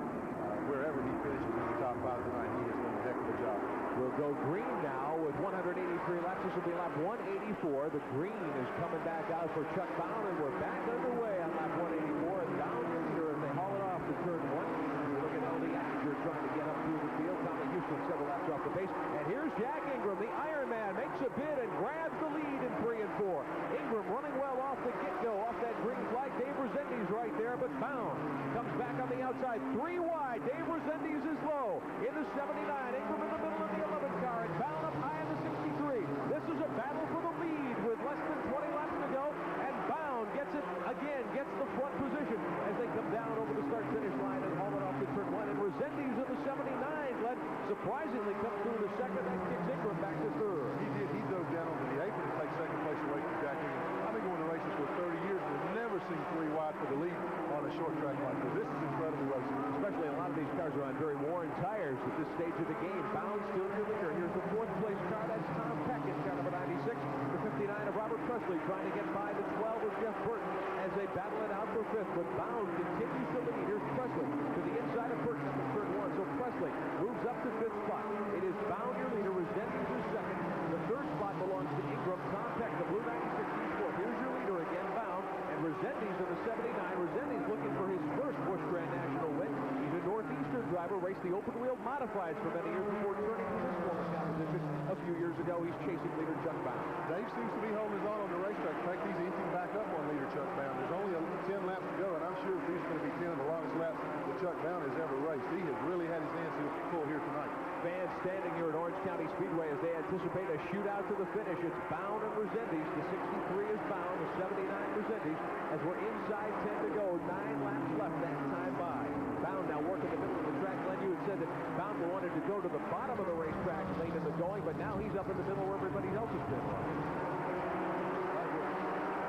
wherever he finishes in the top 5 tonight, he has done a heck of a job. We'll go green now with 183 laps. This will be lap 184. The green is coming back out for Chuck Bound, and we're back underway on lap 184. And down the leader as they haul it off to turn 1. We look at L.D. Attinger trying to get up through the field. Tommy Houston several laps off the pace. And here's Jack Ingram, the Iron Man, makes a bid and grabs the lead in 3 and 4. Ingram running well off the get-go, off that green flag. Dave Resendiz right there, but Bound comes back on the outside. 3 wide. Dave Resendiz is low in the 79. Ingram in the middle of the 11 car, and Bound up high in the 63. This is a battle for the lead with less than 20 laps to go, and Bound gets it again, gets the front position as they come down over the start-finish line and haul it off to turn 1. And Resendiz in the 79, Glenn, surprisingly comes through the second and kicks Ingram back to third. He did. He dove down onto the apron to take second place away from Jack Ingram. I've been going to races for 30 years and have never seen 3 wide for the lead on a short track like this. This is incredible racing. Especially a lot of these cars are on very worn tires at this stage of the game. Bound still your leader. Here's the 4th place car. That's Tom Peck in car number 96. The 59 of Robert Presley trying to get by the 12 of Jeff Burton as they battle it out for 5th. But Bound continues to lead. Here's Presley to the inside of Burton at the third 1. So Presley moves up to 5th spot. It is Bound your leader. Resendiz is second. The 3rd spot belongs to Ingram. Tom Peck, the blue 96 is 4th. Here's your leader again, Bound. And Resendiz in the 79. Resendiz looking for his first Busch Grand National win. He's a Northeastern driver. raced the open-wheel modifieds for many years before turning to this form of competition. A few years ago, he's chasing leader Chuck Bound. Dave seems to be holding his own on the racetrack. In fact, he's inching back up on leader Chuck Bound. There's only 10 laps to go, and I'm sure these are going to be 10 of the longest laps that Chuck Bound has ever raced. He has really had his hands full here tonight. Fans standing here at Orange County Speedway as they anticipate a shootout to the finish. It's Bound and Resendiz. The 63 is Bound, the 79 Resendiz. As we're inside 10 to go, 9 laps left that time by. Bound now working the middle of the track. Glenn, you had said that Bound wanted to go to the bottom of the racetrack late in the going, but now he's up in the middle where everybody else has been.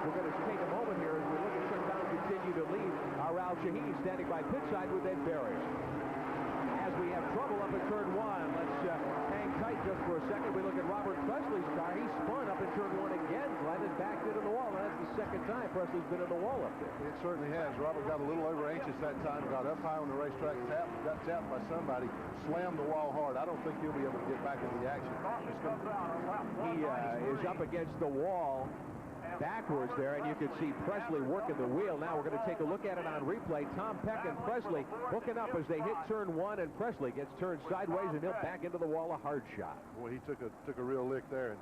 We're going to take a moment here as we look at Chuck Bound continue to lead. Our Al Shaheen standing by pit side with Ed Berry. As we have trouble up at turn 1, let's hang tight just for a second. We look at Robert Presley's car. He spun up in turn 1 again, Glenn, and backed into the wall. And that's the second time Presley's been in the wall up there. It certainly has. Robert got a little over anxious that time, got up high on the racetrack, got tapped by somebody, slammed the wall hard. I don't think he'll be able to get back into the action. He is up against the wall backwards there, and you can see Presley working the wheel. Now we're going to take a look at it on replay. Tom Peck and Presley hooking up as they hit turn 1, and Presley gets turned sideways, and he'll back into the wall a hard shot. Boy, he took a real lick there, and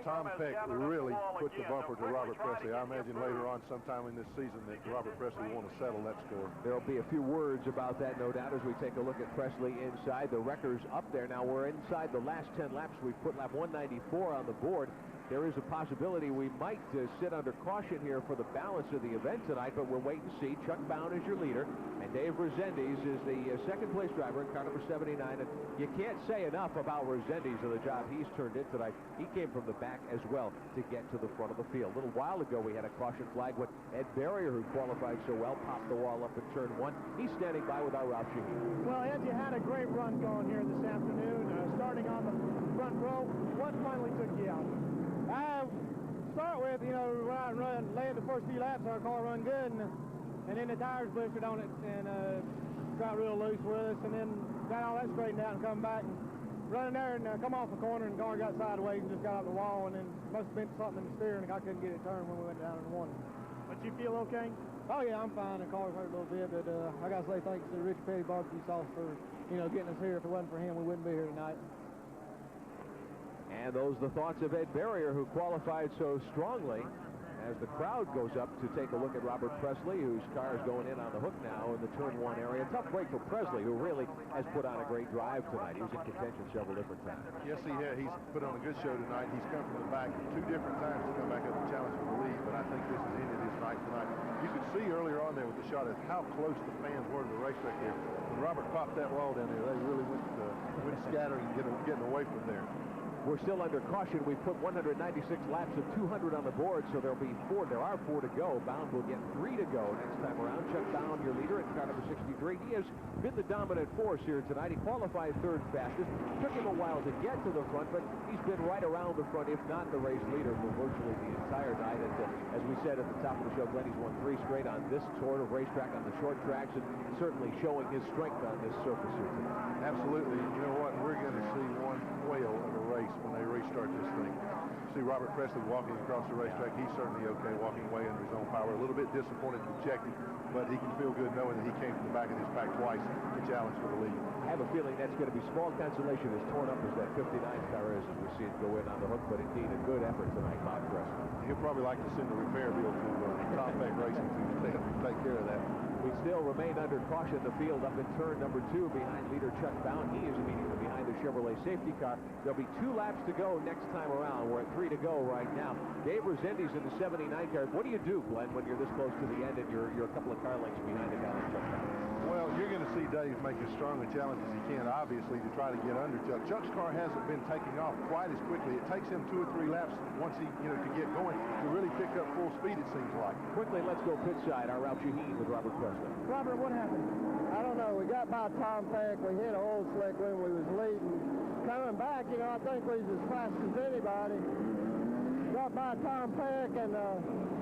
Tom Peck really put the bumper to Robert Presley. I imagine later on sometime in this season that Robert Presley will want to settle that score. There'll be a few words about that, no doubt, as we take a look at Presley inside. The wrecker's up there. Now we're inside the last 10 laps. We've put lap 194 on the board. There is a possibility we might sit under caution here for the balance of the event tonight, but we'll wait and see. Chuck Bound is your leader, and Dave Resendiz is the second-place driver in car number 79. And you can't say enough about Resendiz and the job he's turned in tonight. He came from the back as well to get to the front of the field. A little while ago, we had a caution flag when Ed Berrier, who qualified so well, popped the wall up in turn 1. He's standing by with our Ralph Shaheen. Well, Ed, you had a great run going here this afternoon, starting on the front row. What finally took you out? Start with, you know, when I laid the first few laps, our car run good, and then the tires blistered on it and got real loose with us, and then got all that straightened out and come back and running there and come off the corner, and the car got sideways and just got out the wall, and then must have been something in the steering, and I couldn't get it turned when we went down in the one. But you feel okay? Oh yeah, I'm fine. The car hurt a little bit, but I gotta say thanks to Richard Petty Barbecue Sauce for, you know, getting us here. If it wasn't for him, we wouldn't be here tonight. And those are the thoughts of Ed Berrier, who qualified so strongly, as the crowd goes up to take a look at Robert Presley, whose car is going in on the hook now in the turn 1 area. Tough break for Presley, who really has put on a great drive tonight. He was in contention several different times. Yes, he has. He's put on a good show tonight. He's come from the back 2 different times to come back up and challenge for the lead, but I think this is ended his night tonight. You could see earlier on there with the shot of how close the fans were to the racetrack here. When Robert popped that wall down there, they really went scattering and getting away from there. We're still under caution. We've put 196 laps of 200 on the board, so there'll be 4. There are 4 to go. Bound will get 3 to go next time around. Chuck Bound, your leader, in car number 63. He has been the dominant force here tonight. He qualified 3rd fastest. Took him a while to get to the front, but he's been right around the front, if not the race leader, for virtually the entire night. And as we said at the top of the show, Glenn, he's won 3 straight on this sort of racetrack, on the short tracks, and certainly showing his strength on this surface here tonight. Absolutely. You know what? We're going to see one whale of a race when they restart this thing. See Robert Presley walking across the racetrack. He's certainly okay, walking away under his own power. A little bit disappointed and dejected, but he can feel good knowing that he came from the back of his pack twice to challenge for the lead. I have a feeling that's going to be small consolation, as torn up as that 59 car is, as we see it go in on the hook, but indeed a good effort tonight, Bob Presley. He'll probably like to send a repair bill to Tom Peck Racing to take care of that. We still remain under caution in the field up in turn number 2 behind leader Chuck Bound. He is immediately behind the Chevrolet safety car. There'll be 2 laps to go next time around. We're at 3 to go right now. Dave Resendiz in the 79 car. What do you do, Glenn, when you're this close to the end and you're a couple of car lengths behind a guy like Chuck Bound? Well, you're going to see Dave make as strong a challenge as he can, obviously, to try to get under Chuck. Chuck's car hasn't been taking off quite as quickly. It takes him 2 or 3 laps once he, to get going to really pick up full speed, it seems like. Quickly, let's go pit side. Our Ralph Shaheen with Robert Presley. Robert, what happened? I don't know. We got by Tom Peck. We hit an oil slick when we was leading. Coming back, I think we was as fast as anybody. Got by Tom Peck, and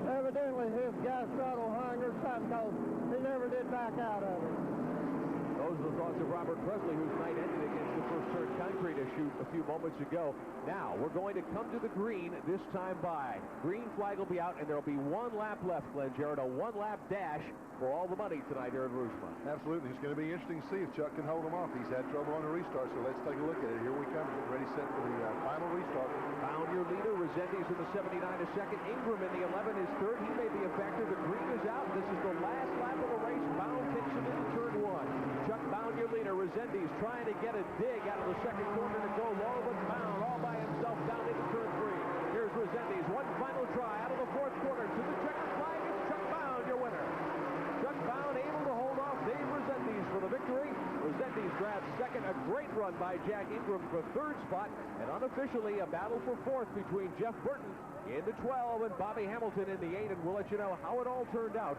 evidently his gas throttle hung or something, because he never did back out of it. Those are the thoughts of Robert Presley, whose night ended against the First Turn Concrete a few moments ago. Now, we're going to come to the green this time by. Green flag will be out, and there will be one lap left, Glenn Jarrett, a one-lap dash for all the money tonight here at Rougemont. Absolutely. It's going to be interesting to see if Chuck can hold him off. He's had trouble on the restart, so let's take a look at it. Here we come. Get ready, set for the final restart. Found your leader. Resendiz in the 79 a second. Ingram in the 11 is third. He may be a factor. The green is out. This is the last lap of the race. Bound takes him into turn one. Chuck Bound, your leader. Resendiz trying to get a dig out of the second corner to go low, but Bound all by himself down into turn three. Here's Resendiz. One final try out of the fourth corner to the checkered flag. It's Chuck Bound, your winner. Chuck Bound able to hold off Dave Resendiz for the victory. Resendiz grabs second. A great run by Jack Ingram for third spot. And unofficially, a battle for fourth between Jeff Burton in the 12 and Bobby Hamilton in the 8. And we'll let you know how it all turned out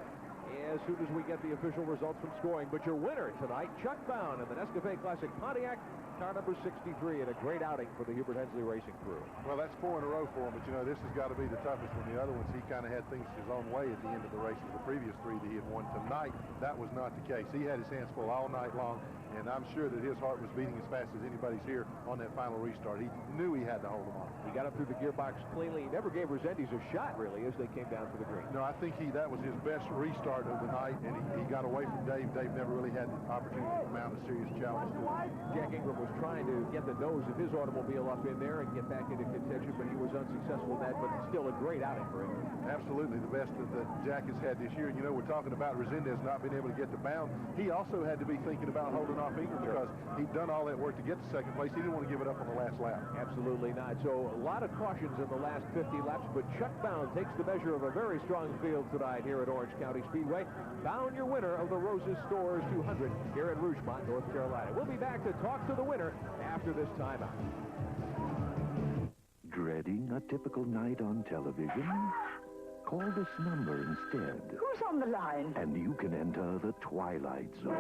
as soon as we get the official results from scoring. But your winner tonight, Chuck Bound in the Nescafe Classic Pontiac, car number 63, and a great outing for the Hubert Hensley Racing crew. Well, that's 4 in a row for him, but, you know, this has got to be the toughest one. The other ones, he kind of had things his own way at the end of the race for the previous 3 that he had won. Tonight, that was not the case. He had his hands full all night long, and I'm sure that his heart was beating as fast as anybody's here on that final restart. He knew he had to hold him on. He got up through the gearbox cleanly. He never gave Resendiz a shot, really, as they came down to the green. No, I think that was his best restart of the night, and he got away from Dave. Dave never really had the opportunity to mount a serious challenge to him. Jack Ingram was trying to get the nose of his automobile up in there and get back into contention, but he was unsuccessful in that, but still a great outing for him. Absolutely, the best that Jack has had this year. And, you know, we're talking about Resendiz not being able to get to Bound. He also had to be thinking about holding off Ingram because he'd done all that work to get to second place. He didn't want to give it up on the last lap. Absolutely not. So a lot of cautions in the last 50 laps, but Chuck Bound takes the measure of a very strong field tonight here at Orange County Speedway. Bound, your winner of the Roses Stores 200 here in Rougemont, North Carolina. We'll be back to talk to the winner after this timeout. Dreading a typical night on television? Call this number instead. Who's on the line? And you can enter the Twilight Zone.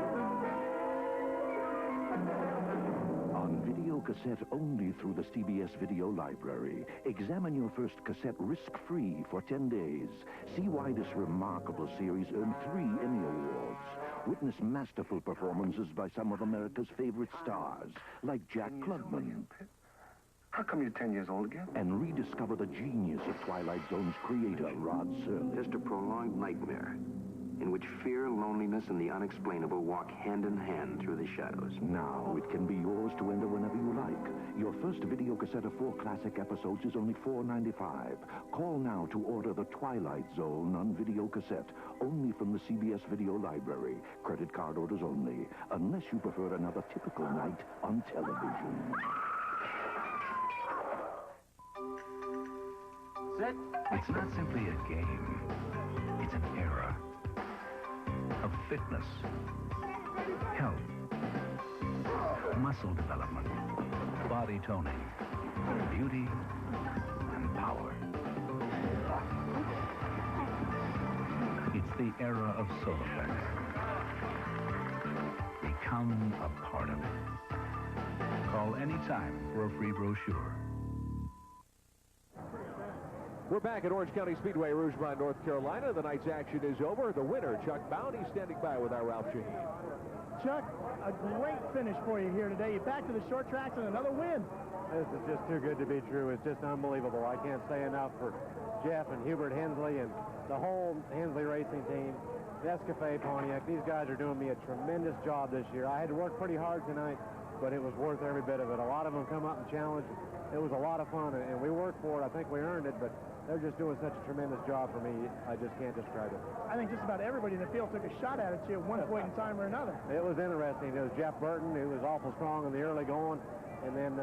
On video cassette only through the CBS Video Library. Examine your first cassette risk-free for 10 days. See why this remarkable series earned 3 Emmy Awards. Witness masterful performances by some of America's favorite stars, like Jack Klugman. How come you're 10 years old again? And rediscover the genius of Twilight Zone's creator, Rod Serling. Just a prolonged nightmare in which fear, loneliness, and the unexplainable walk hand in hand through the shadows. Now it can be yours to enter whenever you like. Your first video cassette of 4 classic episodes is only $4.95. Call now to order the Twilight Zone on video cassette, only from the CBS Video Library. Credit card orders only, unless you prefer another typical night on television. It's not simply a game. It's an era of fitness, health, muscle development, body toning, beauty, and power. It's the era of soul effects. Become a part of it. Call anytime for a free brochure. We're back at Orange County Speedway, Rougemont, North Carolina. The night's action is over. The winner, Chuck Bound, he's standing by with our Ralph Shaheen. Chuck, a great finish for you here today. You're back to the short tracks and another win. This is just too good to be true. It's just unbelievable. I can't say enough for Jeff and Hubert Hensley and the whole Hensley racing team. Nescafe, Pontiac, these guys are doing me a tremendous job this year. I had to work pretty hard tonight, but it was worth every bit of it. A lot of them come up and challenge. It was a lot of fun, and we worked for it. I think we earned it, but they're just doing such a tremendous job for me. I just can't describe it. I think just about everybody in the field took a shot at you at one point in time or another. It was interesting. It was Jeff Burton, who was awful strong in the early going, and then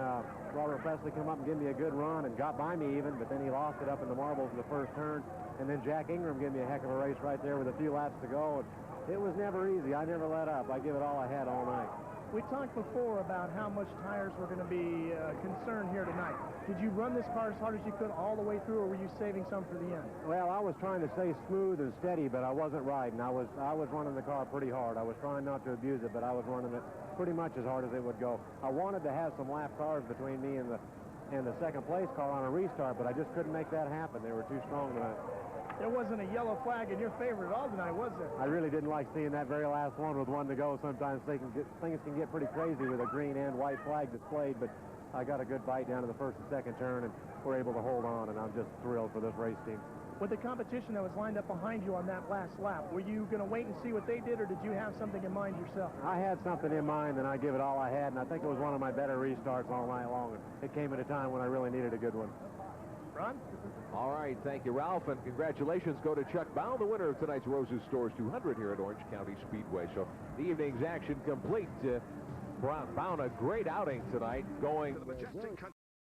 Robert Presley come up and gave me a good run and got by me even, but then he lost it up in the marbles in the first turn. And then Jack Ingram gave me a heck of a race right there with a few laps to go. And it was never easy. I never let up. I give it all I had all night. We talked before about how much tires were going to be concerned here tonight. Did you run this car as hard as you could all the way through, or were you saving some for the end? Well, I was trying to stay smooth and steady, but I wasn't riding. I was running the car pretty hard. I was trying not to abuse it, but I was running it pretty much as hard as it would go. I wanted to have some lap cars between me and the second place car on a restart, but I just couldn't make that happen. They were too strong tonight. There wasn't a yellow flag in your favor at all tonight, was there? I really didn't like seeing that very last one with 1 to go. Sometimes things can get pretty crazy with a green and white flag displayed, but I got a good bite down to the first and second turn, and we're able to hold on, and I'm just thrilled for this race team. With the competition that was lined up behind you on that last lap, were you going to wait and see what they did, or did you have something in mind yourself? I had something in mind, and I give it all I had, and I think it was one of my better restarts all night long. It came at a time when I really needed a good one. Ron? All right, thank you, Ralph, and congratulations go to Chuck Bown, the winner of tonight's Rose's Stores 200 here at Orange County Speedway. So the evening's action complete. Bown, a great outing tonight, going...